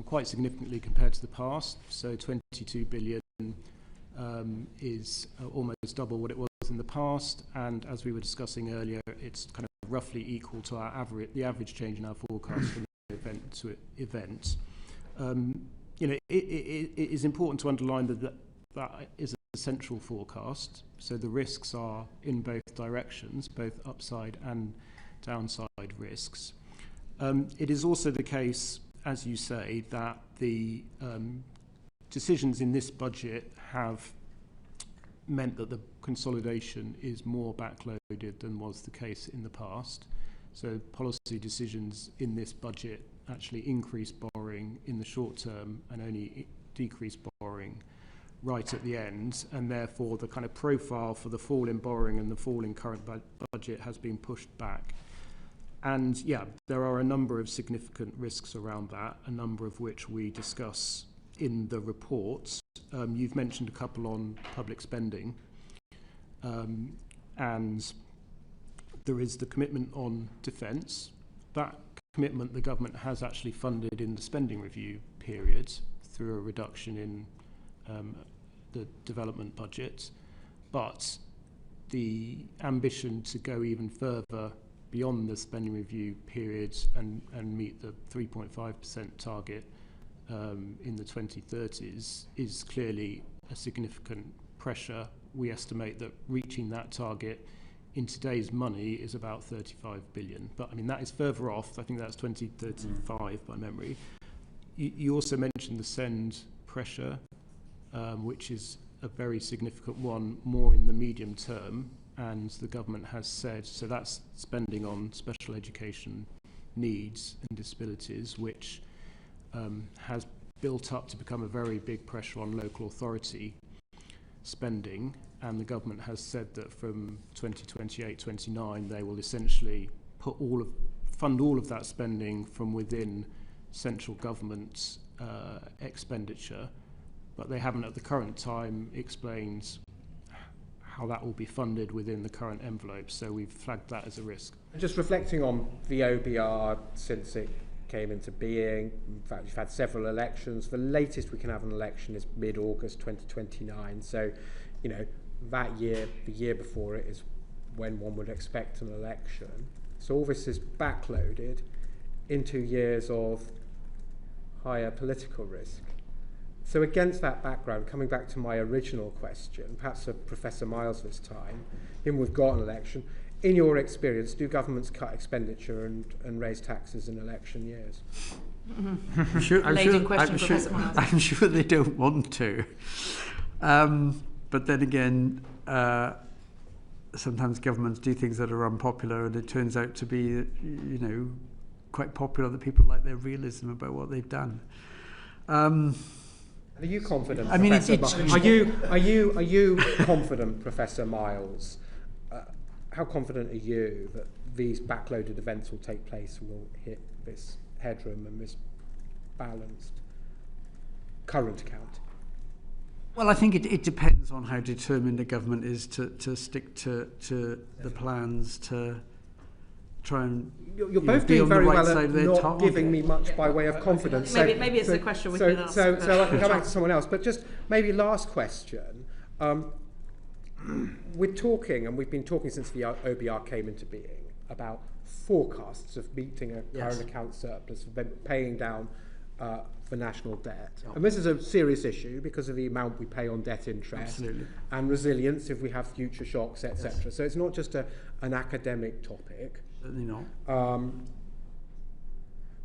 Speaker 2: quite significantly compared to the past. So 22 billion is almost double what it was in the past, and as we were discussing earlier, it's kind of roughly equal to our the average change in our forecast from event to event. It is important to underline that is a central forecast, so the risks are in both directions, both upside and downside risks. It is also the case, as you say, that the decisions in this budget have meant that the consolidation is more backloaded than was the case in the past. So policy decisions in this budget actually increase borrowing in the short term and only decrease borrowing right at the end, and therefore the kind of profile for the fall in borrowing and the fall in current budget has been pushed back. And yeah, there are a number of significant risks around that, a number of which we discuss in the reports. You've mentioned a couple on public spending, and there is the commitment on defence. That commitment the government has actually funded in the spending review period through a reduction in the development budget, but the ambition to go even further beyond the spending review period and meet the 3.5% target in the 2030s is clearly a significant pressure. We estimate that reaching that target in today's money is about 35 billion. But I mean, that is further off. I think that's 2035 by memory. You also mentioned the SEND pressure, which is a very significant one, more in the medium term. And the government has said, so that's spending on special education needs and disabilities, which has built up to become a very big pressure on local authority spending. And the government has said that from 2028-29, they will essentially fund all of that spending from within central government expenditure. But they haven't at the current time explained how that will be funded within the current envelope, so we've flagged that as a risk.
Speaker 7: Just reflecting on the OBR since it came into being. In fact, we've had several elections. The latest we can have an election is mid-August 2029. So, you know, that year, the year before it, is when one would expect an election. So all this is backloaded into years of higher political risk. So against that background, coming back to my original question, perhaps for Professor Miles this time, given we've got an election, in your experience, do governments cut expenditure and raise taxes in election years?
Speaker 3: I'm sure they don't want to. But then again, sometimes governments do things that are unpopular, and it turns out to be, you know, quite popular, that people like their realism about what they've done.
Speaker 7: Are you confident?
Speaker 3: I mean,
Speaker 7: are you confident, Professor Miles? How confident are you that these backloaded events will take place and will hit this headroom and this balanced current account?
Speaker 3: Well, I think it depends on how determined the government is to stick to the plans, to try and
Speaker 7: you're both doing very well at not
Speaker 3: target.
Speaker 7: Giving me much by way of confidence.
Speaker 1: Maybe it's a question we can ask.
Speaker 7: So I can come back to someone else. But just maybe last question. We're talking, and we've been talking since the OBR came into being, about forecasts of meeting a current account surplus, of paying down the national debt. Yeah. And this is a serious issue because of the amount we pay on debt interest.
Speaker 3: Absolutely.
Speaker 7: And resilience if we have future shocks, etc. Yes. So it's not just an academic topic.
Speaker 3: Certainly not.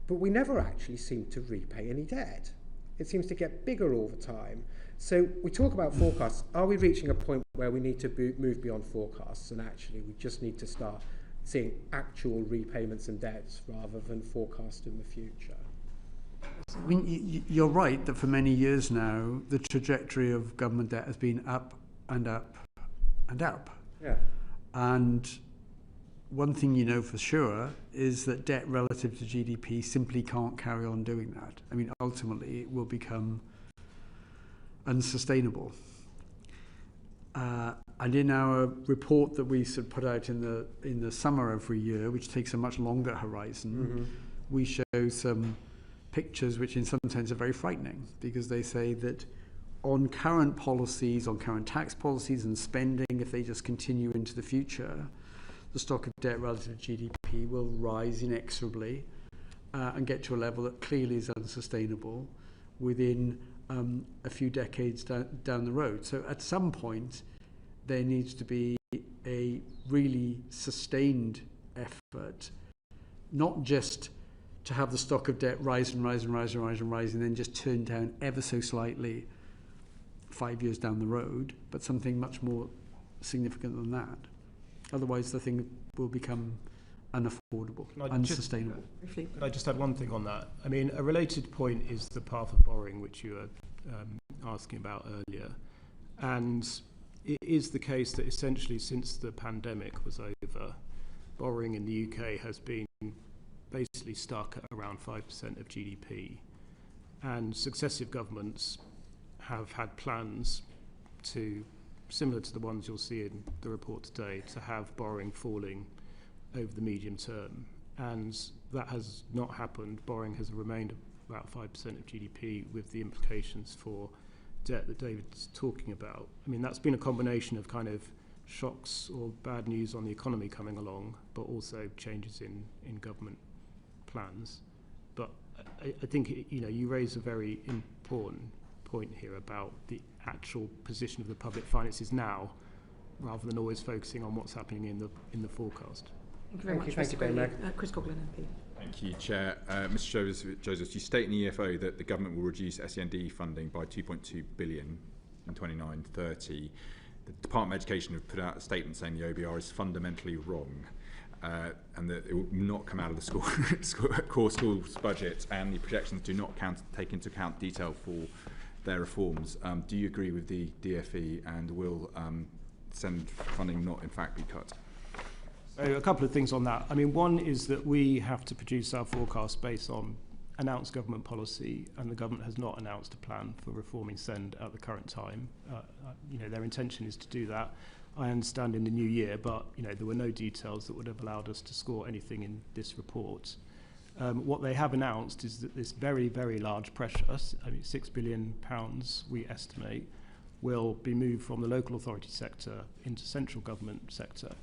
Speaker 7: But we never actually seem to repay any debt. It seems to get bigger all the time. So we talk about forecasts. Are we reaching a point where we need to move beyond forecasts and actually we just need to start seeing actual repayments and debts rather than forecasting the future?
Speaker 3: I mean, you're right that for many years now, the trajectory of government debt has been up and up and up.
Speaker 7: Yeah.
Speaker 3: And one thing you know for sure is that debt relative to GDP simply can't carry on doing that. I mean, ultimately, it will become unsustainable. And in our report that we sort of put out in the summer every year, which takes a much longer horizon, we show some pictures which in some sense are very frightening, because they say that on current policies, on current tax policies and spending, if they just continue into the future, the stock of debt relative to GDP will rise inexorably and get to a level that clearly is unsustainable within a few decades down the road. So at some point, there needs to be a really sustained effort, not just to have the stock of debt rise and rise and rise and rise and rise and then just turn down ever so slightly 5 years down the road, but something much more significant than that. Otherwise, the thing will become unaffordable, unsustainable.
Speaker 2: Can I just add one thing on that? I mean, a related point is the path of borrowing, which you were asking about earlier. And it is the case that essentially since the pandemic was over, borrowing in the UK has been basically stuck at around 5% of GDP. And successive governments have had plans to, similar to the ones you'll see in the report today, to have borrowing falling over the medium term. And that has not happened. Borrowing has remained about 5% of GDP, with the implications for debt that David's talking about. I mean, that's been a combination of kind of shocks or bad news on the economy coming along, but also changes in government plans. But I think, you know, you raise a very important point here about the actual position of the public finances now, rather than always focusing on what's happening in the forecast.
Speaker 1: Thank you very much, Mr. Bailey. Chris Coughlin, MP.
Speaker 9: Thank you, Chair. Mr. Joseph, you state in the EFO that the government will reduce SEND funding by 2.2 billion in 29-30. The Department of Education have put out a statement saying the OBR is fundamentally wrong, and that it will not come out of the core schools budget, and the projections do not take into account detail for their reforms. Do you agree with the DFE, and will SEND funding not in fact be cut?
Speaker 2: So a couple of things on that. I mean, one is that we have to produce our forecast based on announced government policy, and the government has not announced a plan for reforming SEND at the current time. You know, their intention is to do that, I understand, in the new year, but you know, there were no details that would have allowed us to score anything in this report. What they have announced is that this very, very large pressure, I mean £6 billion we estimate, will be moved from the local authority sector into central government sector.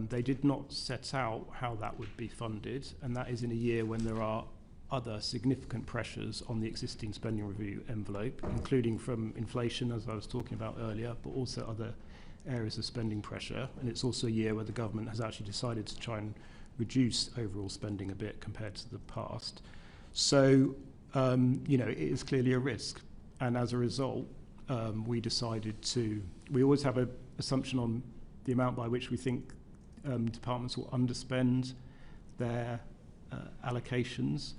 Speaker 2: They did not set out how that would be funded, and that is in a year when there are other significant pressures on the existing spending review envelope, including from inflation, as I was talking about earlier, but also other areas of spending pressure. And it's also a year where the government has actually decided to try and reduce overall spending a bit compared to the past. So, it is clearly a risk. And as a result, we decided we always have an assumption on the amount by which we think departments will underspend their allocations.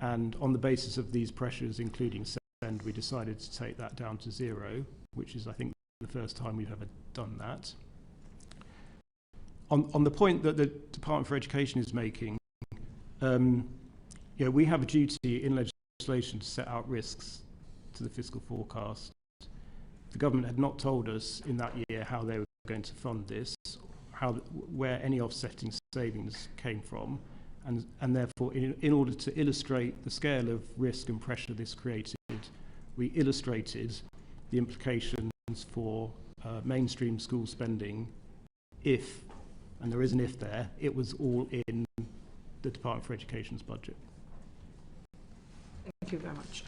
Speaker 2: And on the basis of these pressures, including spend, we decided to take that down to 0, which is, I think, the first time we've ever done that. On the point that the Department for Education is making, we have a duty in legislation to set out risks to the fiscal forecast. The government had not told us in that year how they were going to fund this, where any offsetting savings came from, and therefore, in order to illustrate the scale of risk and pressure this created, we illustrated the implications for mainstream school spending if, and there is an if there, it was all in the Department for Education's budget.
Speaker 1: Thank you very much.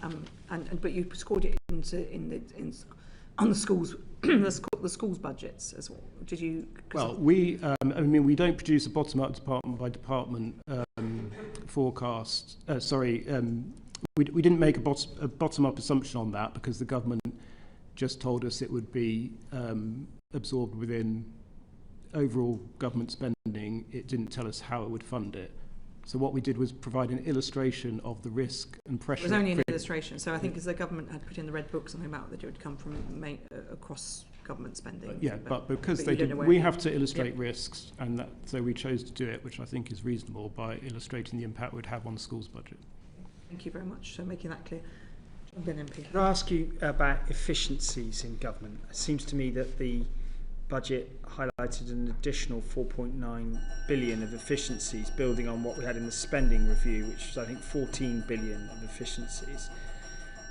Speaker 1: But you scored it on the schools, the schools budgets as well. Did you?
Speaker 2: Well, we don't produce a bottom-up department by department forecast. We didn't make a bottom-up assumption on that because the government just told us it would be absorbed within overall government spending. It didn't tell us how it would fund it. So what we did was provide an illustration of the risk and pressure.
Speaker 1: It was only an illustration. So I think as the government had put in the red book something about that it would come from across government spending.
Speaker 2: Yeah, but because they did, we have to illustrate risks, and so we chose to do it, which I think is reasonable, by illustrating the impact it would have on the school's budget.
Speaker 1: Thank you very much for making that clear. John Ben MP.
Speaker 6: Can I ask you about efficiencies in government? It seems to me that the budget highlighted an additional 4.9 billion of efficiencies, building on what we had in the spending review, which was, I think, 14 billion of efficiencies.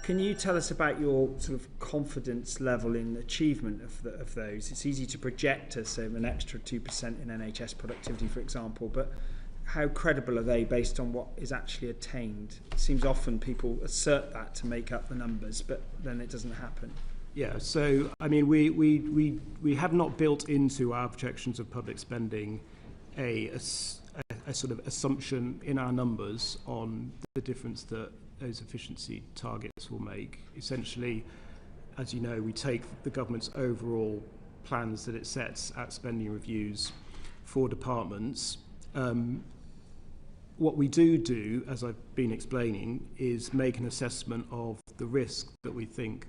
Speaker 6: Can you tell us about your sort of confidence level in achievement of those? It's easy to project us an extra 2% in NHS productivity, for example, but how credible are they based on what is actually attained? It seems often people assert that to make up the numbers, but then it doesn't happen.
Speaker 2: Yeah, so I mean, we have not built into our projections of public spending a sort of assumption in our numbers on the difference that those efficiency targets will make. Essentially, as you know, we take the government's overall plans that it sets at spending reviews for departments. What we do, as I've been explaining, is make an assessment of the risk that we think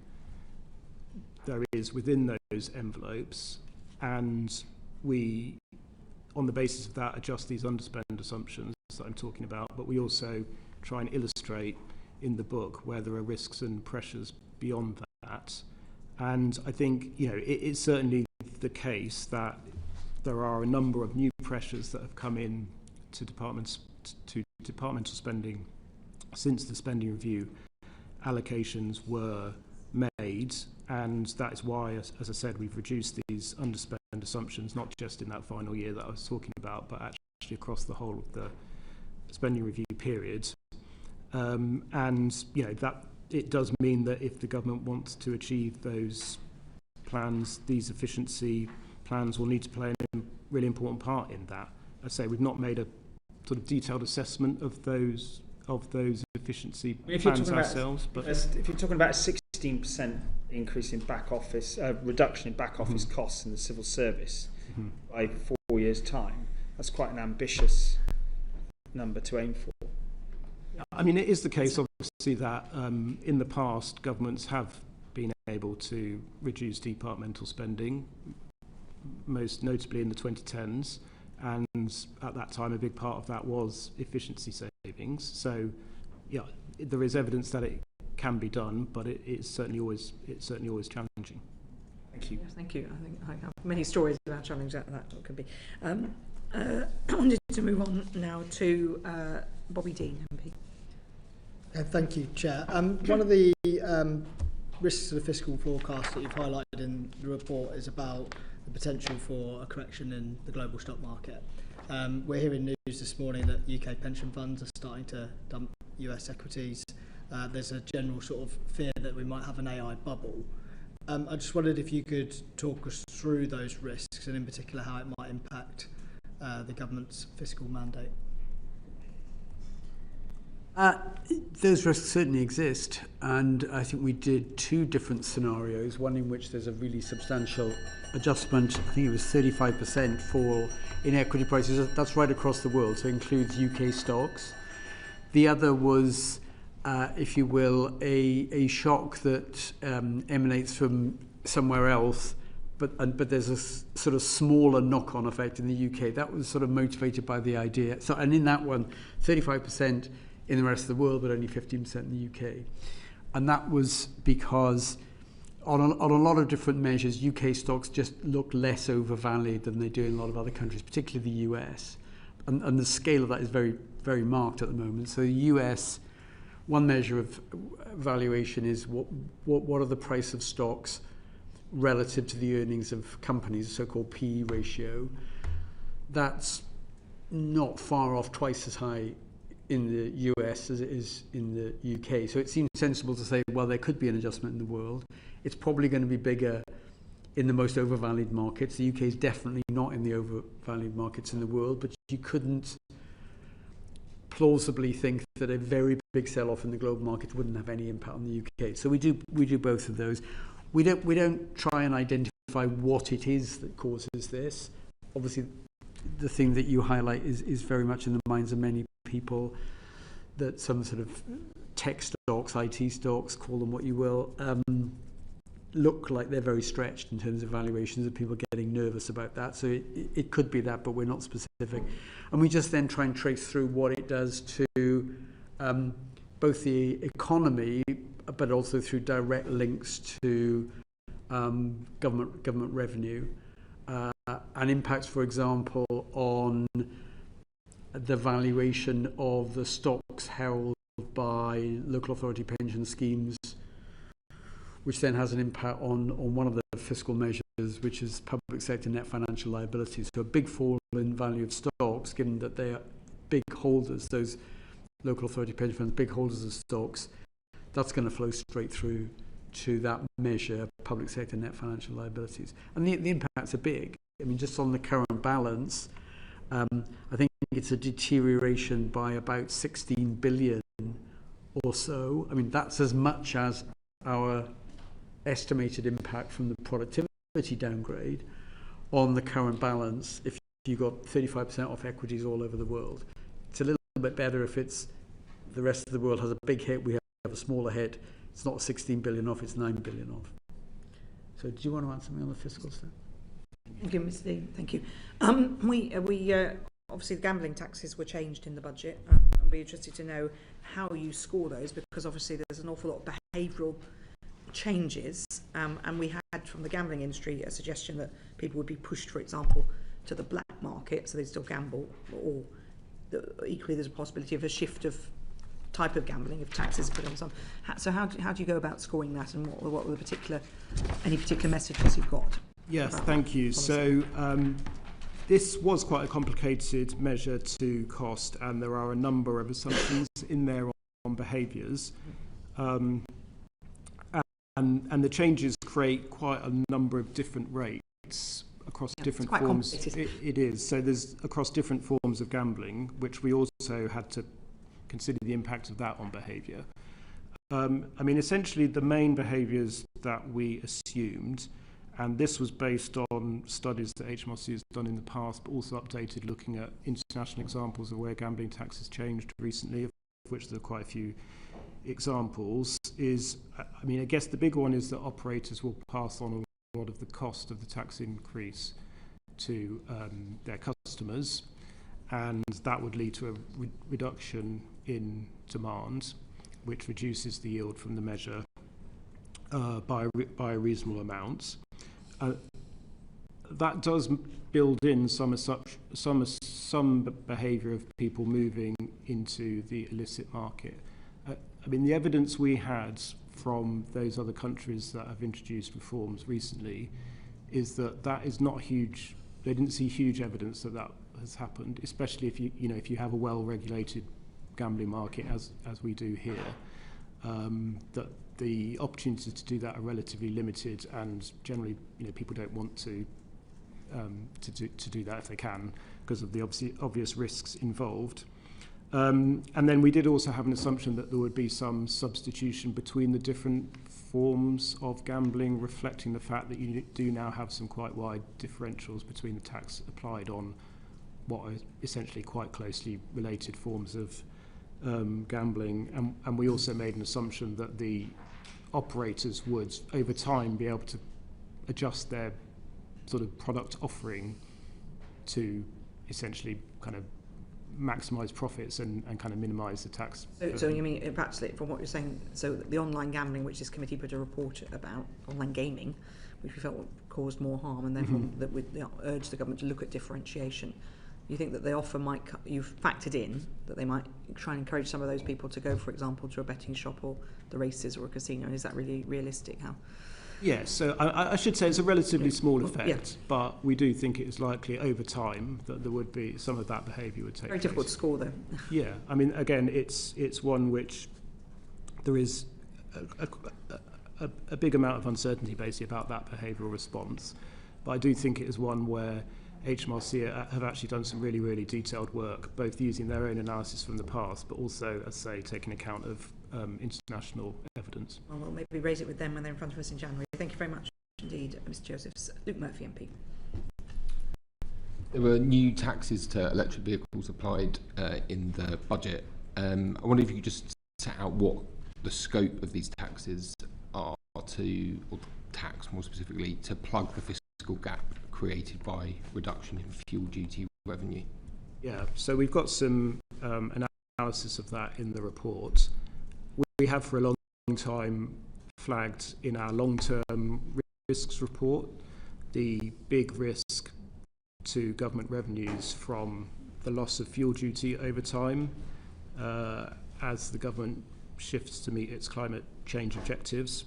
Speaker 2: there is within those envelopes, and we, on the basis of that, adjust these underspend assumptions that I'm talking about, but we also try and illustrate in the book where there are risks and pressures beyond that. And I think, it's certainly the case that there are a number of new pressures that have come in to departmental spending since the spending review allocations were made, and that is why, as I said, we've reduced these underspend assumptions, not just in that final year that I was talking about, but actually across the whole of the spending review period. And that it does mean that if the government wants to achieve those plans, these efficiency plans will need to play a really important part in that. I say we've not made a sort of detailed assessment of those efficiency plans ourselves. But
Speaker 6: if you're talking about a 16% increase in back office, reduction in back office costs in the civil service by 4 years' time, that's quite an ambitious number to aim for.
Speaker 2: I mean, it is the case, obviously, that in the past, governments have been able to reduce departmental spending, most notably in the 2010s. And at that time, a big part of that was efficiency savings. So, yeah, there is evidence that it can be done, but it's certainly always challenging.
Speaker 6: Thank you.
Speaker 1: Yes, thank you. I think I have many stories about challenge that could be. I wanted to move on now to Bobby Dean, MP.
Speaker 5: Thank you, Chair. One of the risks of the fiscal forecast that you've highlighted in the report is about the potential for a correction in the global stock market. We're hearing news this morning that UK pension funds are starting to dump US equities. There's a general sort of fear that we might have an AI bubble. I just wondered if you could talk us through those risks and in particular how it might impact the government's fiscal mandate.
Speaker 3: Those risks certainly exist, and I think we did two different scenarios, one in which there's a really substantial adjustment. I think it was 35% fall in equity prices. That's right across the world, so it includes UK stocks. The other was, if you will, a shock that emanates from somewhere else, but there's a sort of smaller knock-on effect in the UK. That was sort of motivated by the idea. So, and in that one, 35% in the rest of the world, but only 15% in the UK. And that was because on a lot of different measures, UK stocks just look less overvalued than they do in a lot of other countries, particularly the US. And the scale of that is very, very marked at the moment. So the US, one measure of valuation is what are the price of stocks relative to the earnings of companies, the so-called PE ratio. That's not far off twice as high in the US as it is in the UK. So it seems sensible to say, well, there could be an adjustment in the world. It's probably going to be bigger in the most overvalued markets. The UK is definitely not in the overvalued markets in the world, but you couldn't plausibly think that a very big sell-off in the global market wouldn't have any impact on the UK. So we do both of those. We don't try and identify what it is that causes this. Obviously, the thing that you highlight is very much in the minds of many people, that some sort of tech stocks, IT stocks, call them what you will, look like they're very stretched in terms of valuations, and people are getting nervous about that. So it could be that, but we're not specific. And we just then try and trace through what it does to both the economy, but also through direct links to government revenue, and impacts, for example, on the valuation of the stocks held by local authority pension schemes, which then has an impact on one of the fiscal measures, which is public sector net financial liabilities. So a big fall in value of stocks, given that they are big holders, those local authority pension funds, big holders of stocks, that's going to flow straight through to that measure, public sector net financial liabilities. And the impacts are big. I mean, just on the current balance, I think it's a deterioration by about 16 billion or so. I mean, that's as much as our estimated impact from the productivity downgrade on the current balance if you got 35% off equities all over the world. It's a little bit better if it's the rest of the world has a big hit, we have a smaller hit. It's not 16 billion off, it's 9 billion off. So do you want to add something on the fiscal stuff?
Speaker 1: Thank you, Mr. Dean. Thank you. We obviously the gambling taxes were changed in the budget. I'd be interested to know how you score those, because obviously there's an awful lot of behavioural changes, and we had from the gambling industry a suggestion that people would be pushed, for example, to the black market, so they still gamble, or equally there's a possibility of a shift of type of gambling if taxes are put on some. So how do you go about scoring that, and what were any particular messages you've got?
Speaker 2: Yes, thank you. So this was quite a complicated measure to cost, and there are a number of assumptions in there on behaviours. And the changes create quite a number of different rates across different forms. It is. So there's across different forms of gambling, which we also had to consider the impact of that on behaviour. I mean, essentially the main behaviours that we assumed, and this was based on studies that HMRC has done in the past, but also updated looking at international examples of where gambling tax has changed recently, of which there are quite a few examples, is, I mean, I guess the big one is that operators will pass on a lot of the cost of the tax increase to their customers, and that would lead to a reduction in demand, which reduces the yield from the measure by a reasonable amount. that does build in some behaviour of people moving into the illicit market. I mean, the evidence we had from those other countries that have introduced reforms recently is that that is not huge. They didn't see huge evidence that that has happened, especially if if you have a well-regulated gambling market as we do here. That the opportunities to do that are relatively limited, and generally, people don't want to do that if they can because of the obvious risks involved. And then we did also have an assumption that there would be some substitution between the different forms of gambling, reflecting the fact that you do now have some quite wide differentials between the tax applied on what are essentially quite closely related forms of gambling. And we also made an assumption that the operators would, over time, be able to adjust their sort of product offering to essentially kind of maximise profits and kind of minimise the tax.
Speaker 1: So you mean, actually, from what you're saying, so the online gambling, which this committee put a report about, online gaming, which we felt caused more harm, and therefore that we urge the government to look at differentiation. You think that the offer might, you've factored in that they might try and encourage some of those people to go, for example, to a betting shop or the races or a casino, and is that really realistic? How?
Speaker 2: Yeah, so I should say it's a relatively small effect, but we do think it is likely over time that there would be some of that behaviour would take place.
Speaker 1: Very difficult to score, though.
Speaker 2: Yeah, I mean, again, it's one which there is a big amount of uncertainty basically about that behavioural response, but I do think it is one where HMRC have actually done some really, really detailed work, both using their own analysis from the past, but also, as I say, taking account of international evidence.
Speaker 1: Well, we'll maybe raise it with them when they're in front of us in January. Thank you very much indeed, Mr. Josephs. Luke Murphy, MP.
Speaker 10: There were new taxes to electric vehicles applied in the budget. I wonder if you could just set out what the scope of these taxes are to, or tax more specifically, to plug the fiscal gap created by reduction in fuel duty revenue.
Speaker 2: Yeah, so we've got some analysis of that in the report. We have for a long time flagged in our long-term risks report the big risk to government revenues from the loss of fuel duty over time as the government shifts to meet its climate change objectives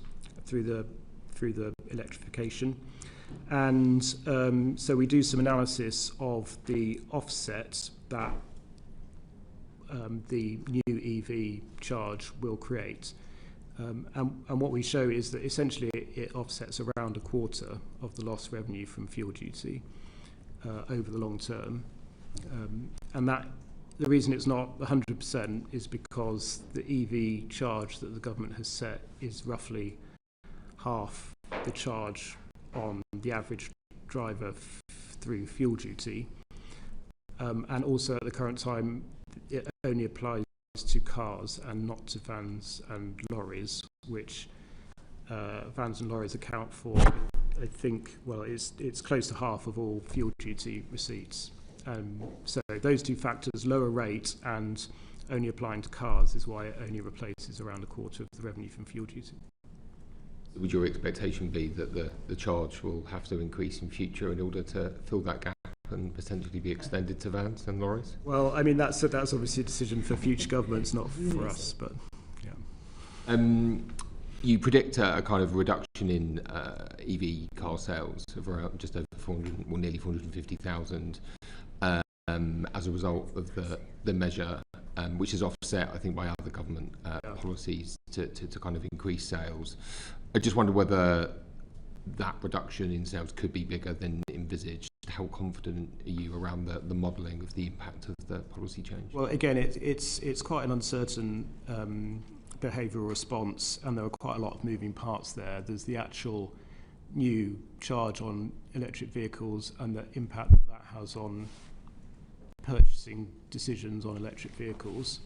Speaker 2: through the electrification. And so we do some analysis of the offset that the new EV charge will create. And what we show is that essentially it offsets around a quarter of the lost revenue from fuel duty over the long term. And that the reason it's not 100% is because the EV charge that the government has set is roughly half the charge on the average driver through fuel duty. And also at the current time, it only applies to cars and not to vans and lorries, which vans and lorries account for, I think, well, it's close to half of all fuel duty receipts. So those two factors, lower rate and only applying to cars, is why it only replaces around a quarter of the revenue from fuel duty.
Speaker 10: Would your expectation be that the charge will have to increase in future in order to fill that gap and potentially be extended to vans and lorries?
Speaker 2: Well, I mean, that's obviously a decision for future governments, not for us, but yeah.
Speaker 10: You predict a kind of reduction in EV car sales of around just over 400, well, nearly 450,000 as a result of the measure, which is offset, I think, by other government policies to kind of increase sales. I just wonder whether that reduction in sales could be bigger than envisaged. How confident are you around the modelling of the impact of the policy change?
Speaker 2: Well, again, it's quite an uncertain behavioural response, and there are quite a lot of moving parts there. There's the actual new charge on electric vehicles and the impact that has on purchasing decisions on electric vehicles.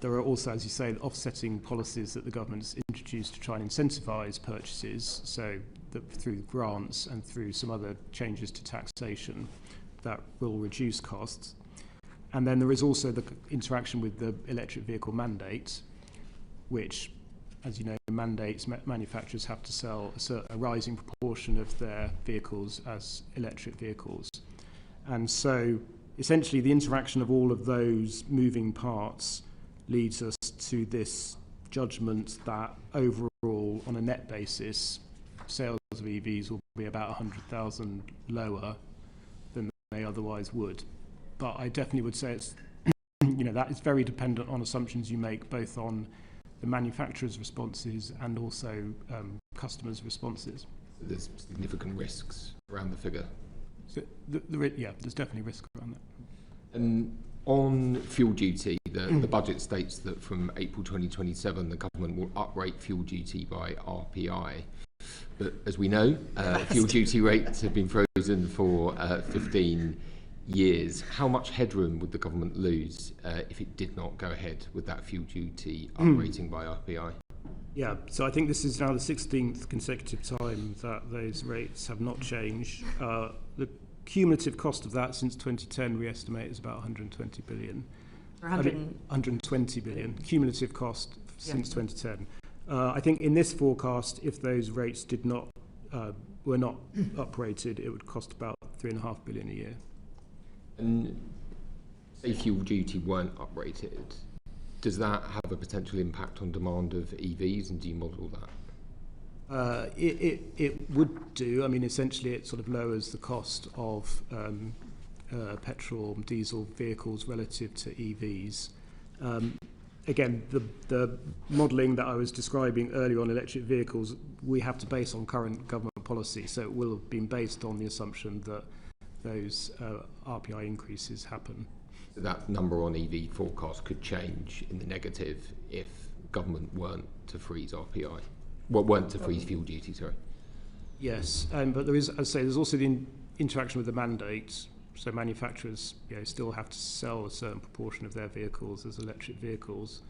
Speaker 2: There are also, as you say, offsetting policies that the government's introduced to try and incentivise purchases, so that through grants and through some other changes to taxation that will reduce costs. And then there is also the interaction with the electric vehicle mandate, which as you know, mandates manufacturers have to sell a rising proportion of their vehicles as electric vehicles. And so essentially the interaction of all of those moving parts leads us to this judgment that overall, on a net basis, sales of EVs will be about 100,000 lower than they otherwise would. But I definitely would say it's, that is very dependent on assumptions you make, both on the manufacturer's responses and also customers' responses.
Speaker 10: There's significant risks around the figure.
Speaker 2: So there's definitely risk around that.
Speaker 10: And on fuel duty, the budget states that from April 2027, the government will uprate fuel duty by RPI. But as we know, fuel duty rates have been frozen for 15 years. How much headroom would the government lose if it did not go ahead with that fuel duty uprating by RPI?
Speaker 2: Yeah, so I think this is now the 16th consecutive time that those rates have not changed. The cumulative cost of that since 2010 we estimate is about 120 billion. 120 billion cumulative cost since 2010. I think in this forecast, if those rates were not uprated, it would cost about 3.5 billion a year.
Speaker 10: And say fuel duty weren't uprated, does that have a potential impact on demand of EVs, and do you model that?
Speaker 2: It would do. I mean, essentially it sort of lowers the cost of petrol and diesel vehicles relative to EVs. Again, the modelling that I was describing earlier on electric vehicles, we have to base on current government policy, so it will have been based on the assumption that those RPI increases happen.
Speaker 10: So that number on EV forecast could change in the negative if government weren't to freeze RPI. Well, weren't to freeze fuel duty, sorry.
Speaker 2: Yes, but there is, as I say, there's also the interaction with the mandates. So manufacturers still have to sell a certain proportion of their vehicles as electric vehicles.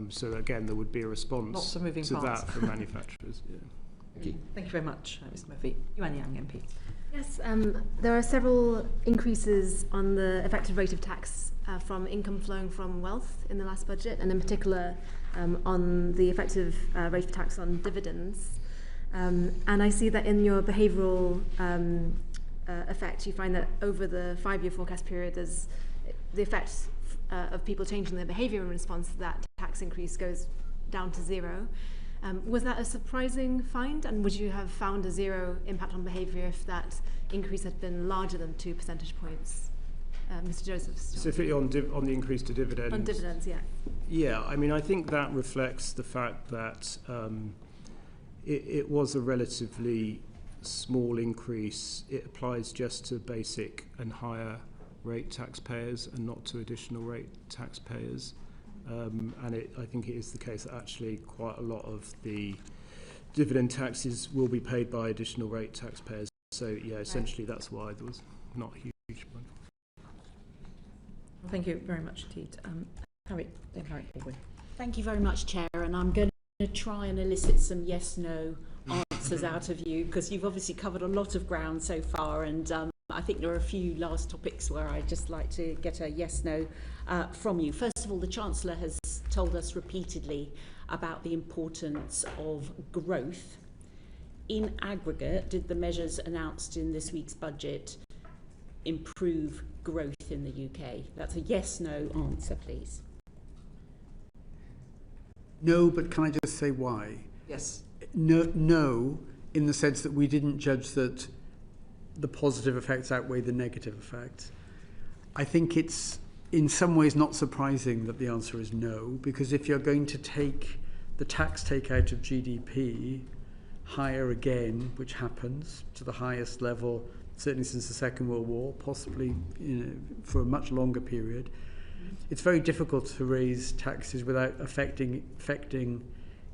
Speaker 2: So again, there would be a response
Speaker 1: Lots of moving
Speaker 2: to
Speaker 1: parts.
Speaker 2: that from manufacturers. Yeah.
Speaker 10: Thank you.
Speaker 1: Thank you very much, Mr. Murphy. Yuan Yang, MP.
Speaker 8: Yes, there are several increases on the effective rate of tax from income flowing from wealth in the last budget, and in particular on the effective rate of tax on dividends. And I see that in your behavioural effect, you find that over the 5-year forecast period, there's the effect of people changing their behaviour in response to that tax increase goes down to zero. Was that a surprising find, and would you have found a zero impact on behaviour if that increase had been larger than 2 percentage points? Mr. Joseph.
Speaker 2: Specifically on the increase to dividends?
Speaker 8: On dividends, yeah.
Speaker 2: Yeah, I mean, I think that reflects the fact that it was a relatively small increase. It applies just to basic and higher rate taxpayers and not to additional rate taxpayers. And I think it is the case that actually quite a lot of the dividend taxes will be paid by additional rate taxpayers. So yeah, essentially that's why there was not a huge one.
Speaker 1: Well, thank you very much indeed. Harry Baldwin.
Speaker 4: Thank you very much, Chair, and I'm going to try and elicit some yes-no answers out of you, because you've obviously covered a lot of ground so far, and I think there are a few last topics where I'd just like to get a yes-no from you. First of all, the Chancellor has told us repeatedly about the importance of growth. In aggregate, did the measures announced in this week's budget improve growth in the UK? That's a yes-no answer, please.
Speaker 3: No, but can I just say why?
Speaker 1: Yes.
Speaker 3: No, in the sense that we didn't judge that the positive effects outweigh the negative effects. I think it's in some ways not surprising that the answer is no, because if you're going to take the tax take out of GDP higher again, which happens to the highest level certainly since the Second World War, possibly for a much longer period, it's very difficult to raise taxes without affecting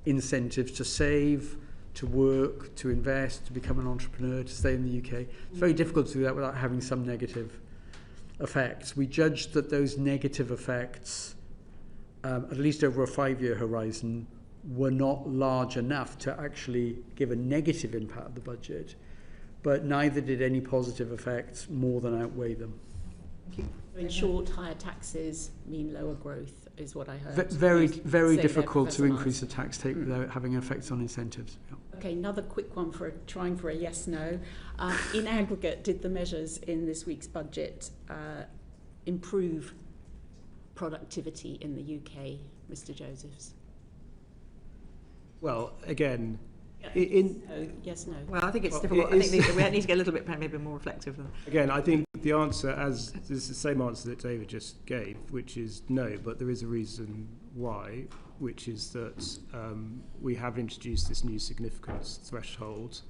Speaker 3: incentives to save, to work, to invest, to become an entrepreneur, to stay in the UK. It's very difficult to do that without having some negative effects. We judged that those negative effects, at least over a 5-year horizon, were not large enough to actually give a negative impact of the budget, but neither did any positive effects more than outweigh them.
Speaker 4: In short, higher taxes mean lower growth, is what I heard.
Speaker 3: Very
Speaker 4: say
Speaker 3: difficult
Speaker 4: there,
Speaker 3: to increase the tax take without having effects on incentives. Yeah.
Speaker 4: Okay, another quick one for trying for a yes/no. In aggregate, did the measures in this week's budget improve productivity in the UK, Mr. Josephs?
Speaker 2: Well, again,
Speaker 4: Yes, no.
Speaker 1: Well, I think it's
Speaker 2: Well,
Speaker 1: difficult.
Speaker 2: it
Speaker 1: I think
Speaker 2: is-
Speaker 1: we need to get a little bit maybe more reflective.
Speaker 2: again, I think the answer is the same answer that David just gave, which is no, but there is a reason why, which is that we have introduced this new significance threshold.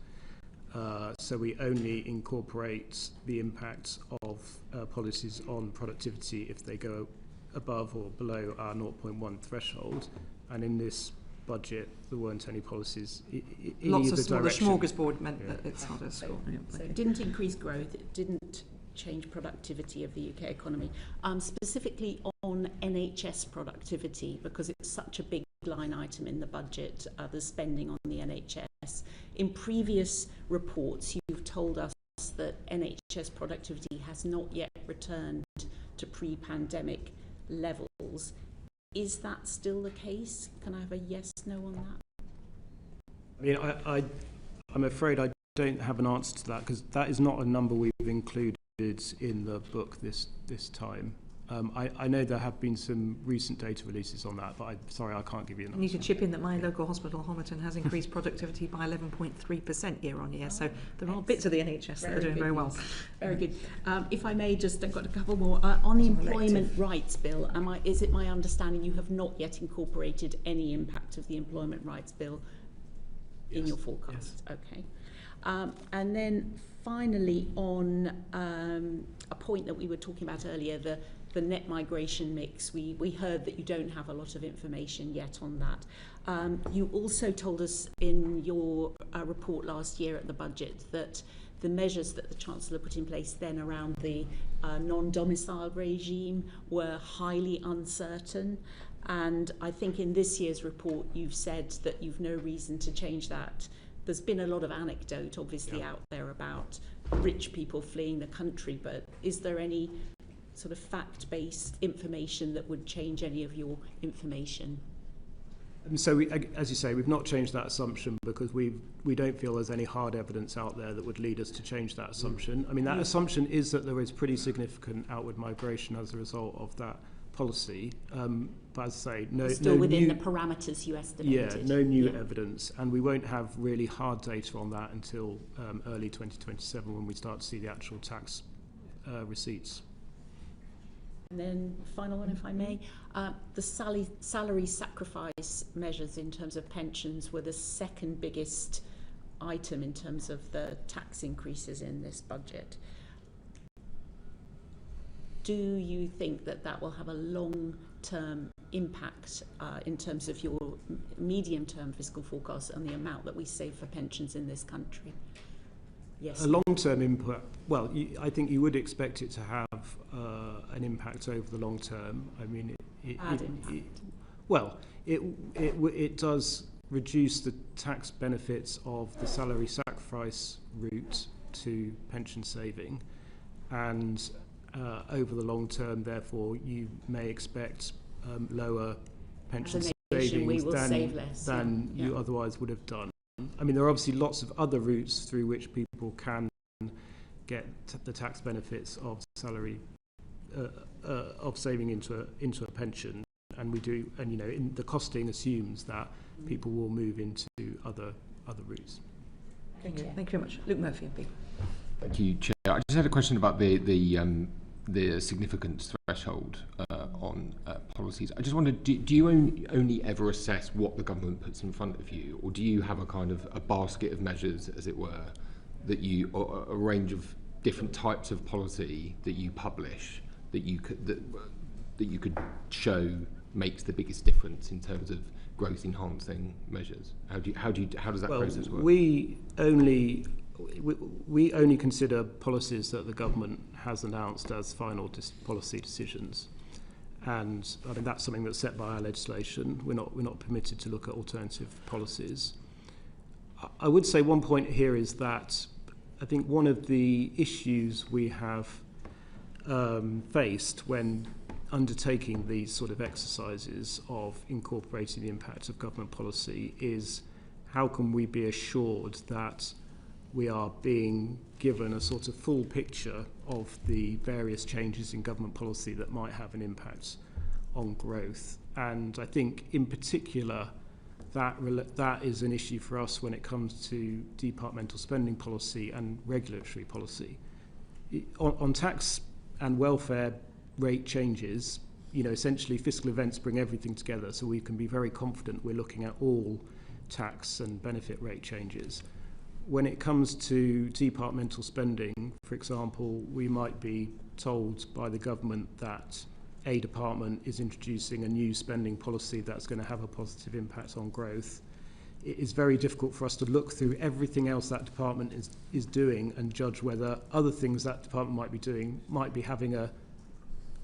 Speaker 2: So we only incorporate the impact of policies on productivity if they go above or below our 0.1 threshold. And in this budget, there weren't any policies in
Speaker 1: Lots
Speaker 2: either
Speaker 1: of small, the
Speaker 2: direction.
Speaker 1: smorgasbord meant that it's not a score.
Speaker 4: So it didn't increase growth, it didn't change productivity of the UK economy. Specifically on NHS productivity, because it's such a big line item in the budget, the spending on the NHS. In previous reports, you've told us that NHS productivity has not yet returned to pre-pandemic levels. Is that still the case? Can I have a yes/no on that?
Speaker 2: I mean, I'm afraid I don't have an answer to that because that is not a number we've included in the book this time. I know there have been some recent data releases on that, but I'm sorry, I can't give you an answer.
Speaker 1: I need to chip in that my local hospital, Homerton, has increased productivity by 11.3% year on year. So there are bits of the NHS that are doing very well.
Speaker 4: Very good. If I may, I've got a couple more. On the Employment Rights Bill, is it my understanding you have not yet incorporated any impact of the Employment Rights Bill in your forecast? Yes. Okay. And then finally, on a point that we were talking about earlier, the net migration mix, we heard that you don't have a lot of information yet on that. You also told us in your report last year at the budget that the measures that the Chancellor put in place then around the non-domiciled regime were highly uncertain. And I think in this year's report you've said that you've no reason to change that. There's been a lot of anecdote obviously out there about rich people fleeing the country, but is there any sort of fact-based information that would change any of your information?
Speaker 2: And so, as you say, we've not changed that assumption because we don't feel there's any hard evidence out there that would lead us to change that assumption. I mean, that assumption is that there is pretty significant outward migration as a result of that policy. But as I say,
Speaker 4: still within the parameters you estimated.
Speaker 2: No new evidence, and we won't have really hard data on that until early 2027 when we start to see the actual tax receipts.
Speaker 4: And then final one, if I may, the salary sacrifice measures in terms of pensions were the second biggest item in terms of the tax increases in this budget. Do you think that that will have a long-term impact in terms of your medium-term fiscal forecast and the amount that we save for pensions in this country? Yes.
Speaker 2: A long-term impact, well, I think you would expect it to have an impact over the long term. I mean, it does reduce the tax benefits of the salary sacrifice route to pension saving, and over the long term, therefore, you may expect lower pension savings than you otherwise would have done. I mean, there are obviously lots of other routes through which people can get the tax benefits of salary of saving into a pension, and we do, and the costing assumes that people will move into other routes.
Speaker 1: Thank you very much, Luke Murphy, MP.
Speaker 10: Thank you, Chair. I just had a question about the significance threshold on policies. I just wondered, do you only ever assess what the government puts in front of you, or do you have a kind of a basket of measures, as it were, that you, or a range of different types of policy that you publish that you could show makes the biggest difference in terms of growth enhancing measures? How does that process work?
Speaker 2: We only consider policies that the government has announced as final policy decisions, and I mean that's something that's set by our legislation. We're not permitted to look at alternative policies. I would say one point here is that I think one of the issues we have faced when undertaking these sort of exercises of incorporating the impacts of government policy is how can we be assured that we are being given a sort of full picture of the various changes in government policy that might have an impact on growth. And I think in particular that is an issue for us when it comes to departmental spending policy and regulatory policy. On tax and welfare rate changes, essentially fiscal events bring everything together, so we can be very confident we're looking at all tax and benefit rate changes. When it comes to departmental spending, for example, we might be told by the government that a department is introducing a new spending policy that's going to have a positive impact on growth. It is very difficult for us to look through everything else that department is doing and judge whether other things that department might be doing might be having a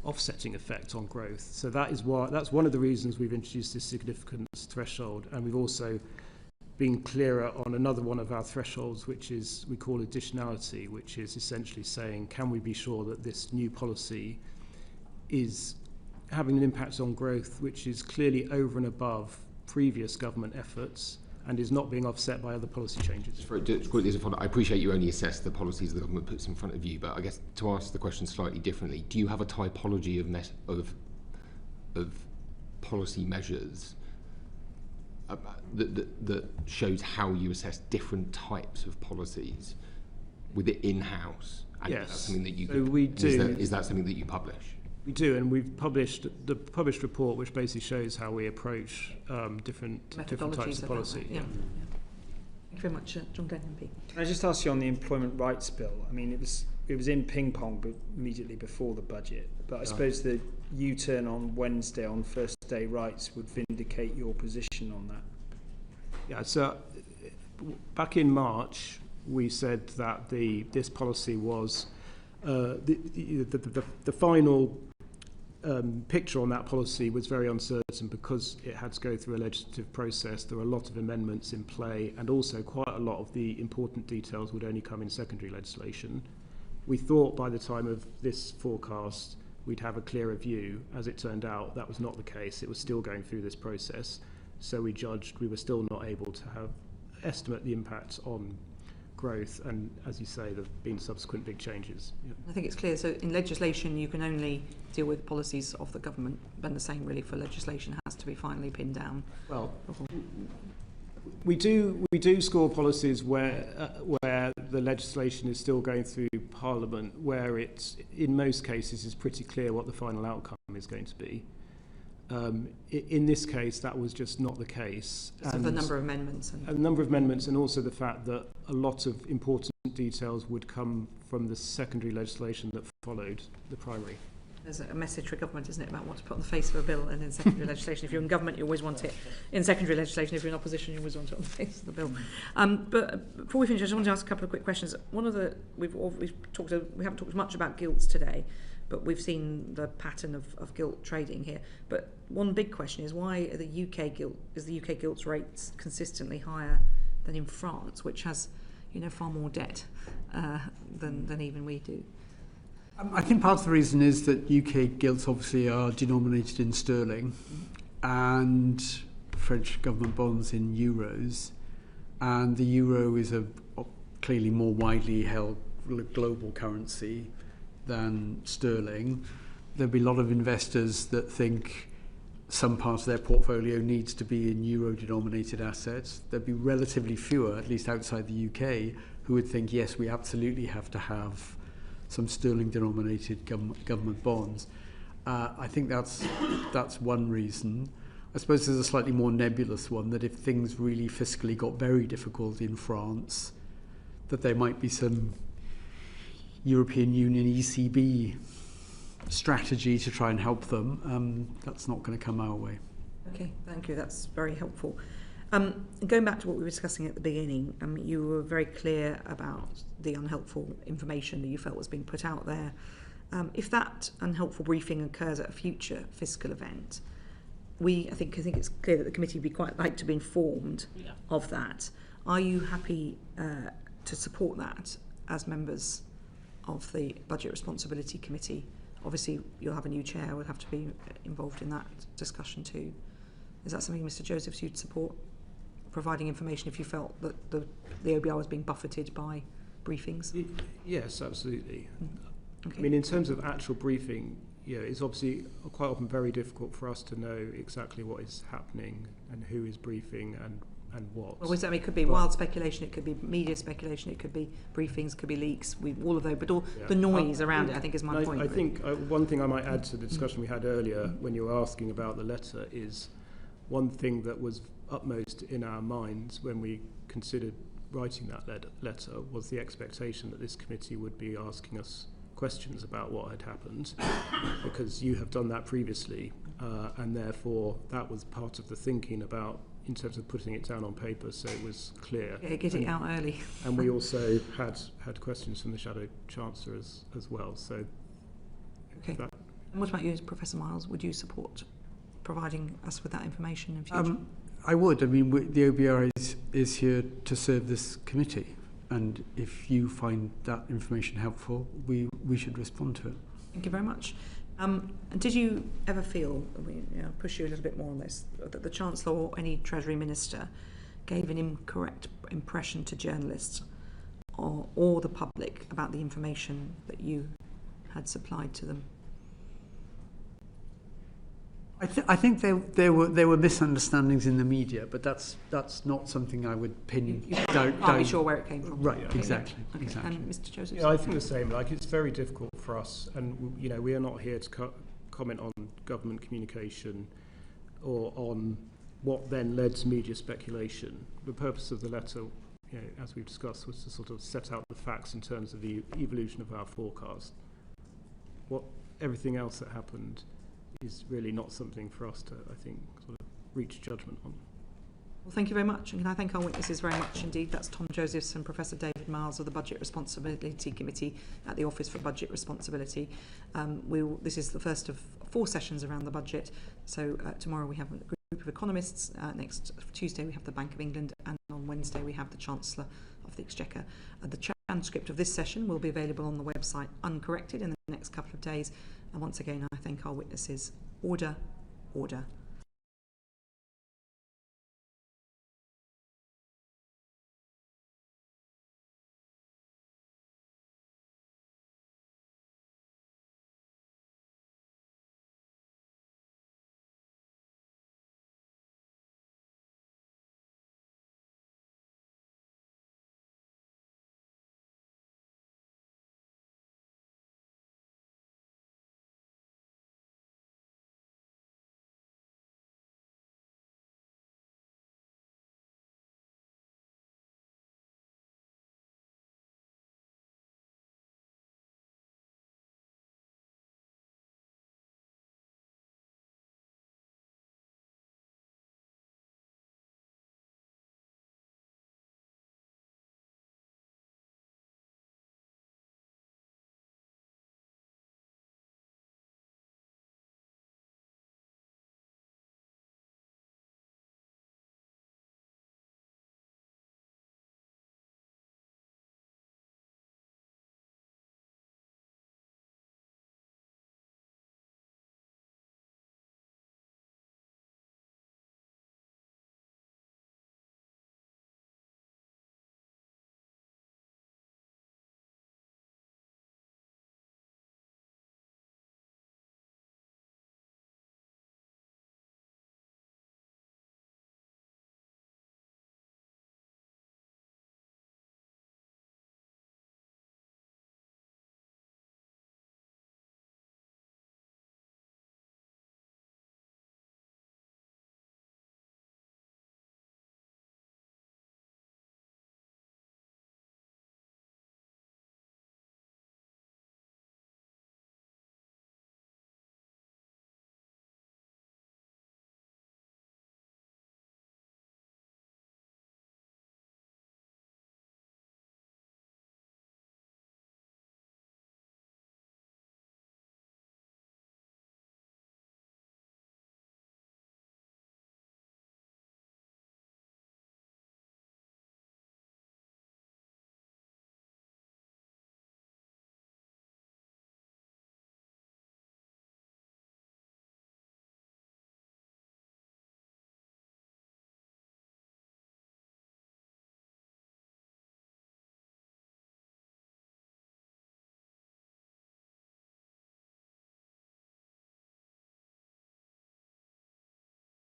Speaker 2: offsetting effect on growth. So that's one of the reasons we've introduced this significance threshold, and we've also been clearer on another one of our thresholds, which is we call additionality, which is essentially saying, can we be sure that this new policy is having an impact on growth which is clearly over and above previous government efforts and is not being offset by other policy changes.
Speaker 10: I appreciate you only assess the policies the government puts in front of you, but I guess to ask the question slightly differently, do you have a typology of policy measures that shows how you assess different types of policies with it in-house? And
Speaker 2: yes.
Speaker 10: Is that something that you
Speaker 2: so we do.
Speaker 10: Is that something that you publish?
Speaker 2: We do, and we've published the published report, which basically shows how we approach different types of policy.
Speaker 1: Yeah. Thank you very much, John Glenn MP.
Speaker 6: Can I just ask you on the employment rights bill? I mean, it was in ping pong immediately before the budget, but I suppose the U-turn on Wednesday on first day rights would vindicate your position on that.
Speaker 2: Yeah. So back in March, we said that this policy was the final picture on that policy was very uncertain because it had to go through a legislative process. There were a lot of amendments in play, and also quite a lot of the important details would only come in secondary legislation. We thought by the time of this forecast we'd have a clearer view. As it turned out, that was not the case. It was still going through this process. So we judged we were still not able to estimate the impact on growth, and as you say, there have been subsequent big changes. Yeah.
Speaker 1: I think it's clear. So in legislation, you can only deal with policies of the government, and the same really for legislation has to be finally pinned down.
Speaker 2: Well, we do score policies where the legislation is still going through Parliament, where it's in most cases is pretty clear what the final outcome is going to be. In this case, that was just not the case.
Speaker 1: So the number of amendments.
Speaker 2: And also the fact that a lot of important details would come from the secondary legislation that followed the primary.
Speaker 1: There's a message for government, isn't it, about what to put on the face of a bill, and in secondary legislation. If you're in government, you always want it. In secondary legislation, if you're in opposition, you always want it on the face of the bill. But before we finish, I just want to ask a couple of quick questions. One of the we haven't talked much about gilts today, but we've seen the pattern of gilt trading here. But one big question is, why are the UK gilts rates consistently higher than in France, which has far more debt than even we do?
Speaker 3: I think part of the reason is that UK gilts obviously are denominated in sterling and French government bonds in euros, and the euro is a clearly more widely held global currency than sterling. There'll be a lot of investors that think some part of their portfolio needs to be in euro-denominated assets. There'll be relatively fewer, at least outside the UK, who would think, yes, we absolutely have to have some sterling-denominated government bonds. I think that's one reason. I suppose there's a slightly more nebulous one, that if things really fiscally got very difficult in France, that there might be some European Union ECB strategy to try and help them. That's not going to come our way.
Speaker 1: Okay, thank you. That's very helpful. Going back to what we were discussing at the beginning, you were very clear about the unhelpful information that you felt was being put out there. If that unhelpful briefing occurs at a future fiscal event, I think it's clear that the committee would be quite like to be informed of that. Are you happy to support that as members of the Budget Responsibility Committee. Obviously, you'll have a new chair, will have to be involved in that discussion too. Is that something, Mr. Josephs, you'd support? Providing information if you felt that the OBR was being buffeted by briefings?
Speaker 2: Yes, absolutely.
Speaker 1: Okay.
Speaker 2: I mean, in terms of actual briefing, it's obviously quite often very difficult for us to know exactly what is happening and who is briefing and what.
Speaker 1: Well, it could be wild speculation, it could be media speculation, it could be briefings, it could be leaks, all of those, but all the noise around it, I think, is my point.
Speaker 2: I think one thing I might add to the discussion we had earlier when you were asking about the letter is one thing that was upmost in our minds when we considered writing that letter was the expectation that this committee would be asking us questions about what had happened, because you have done that previously, and therefore that was part of the thinking about in terms of putting it down on paper so it was clear.
Speaker 1: Yeah, get it out early.
Speaker 2: And we also had questions from the Shadow Chancellor as well. So
Speaker 1: okay. And what about you, Professor Miles? Would you support providing us with that information in future?
Speaker 3: I would. I mean, the OBR is here to serve this committee, and if you find that information helpful, we should respond to it.
Speaker 1: Thank you very much. And did you ever feel, push you a little bit more on this, that the Chancellor or any Treasury Minister gave an incorrect impression to journalists or the public about the information that you had supplied to them?
Speaker 3: I think there were misunderstandings in the media, but that's not something I would pin down.
Speaker 1: Can't be sure where it came from.
Speaker 3: Right, exactly.
Speaker 1: Okay.
Speaker 3: Exactly.
Speaker 1: And Mr. Joseph?
Speaker 2: Yeah, I think the same. It's very difficult for us, and we are not here to comment on government communication or on what then led to media speculation. The purpose of the letter, as we've discussed, was to sort of set out the facts in terms of the evolution of our forecast. Everything else that happened is really not something for us to, I think, sort of reach judgment on.
Speaker 1: Well, thank you very much, and can I thank our witnesses very much indeed. That's Tom Josephs and Professor David Miles of the Budget Responsibility Committee at the Office for Budget Responsibility. This is the first of 4 sessions around the budget, so tomorrow we have a group of economists, next Tuesday we have the Bank of England, and on Wednesday we have the Chancellor of the Exchequer. The transcript of this session will be available on the website uncorrected in the next couple of days, and once again I thank our witnesses. Order, order.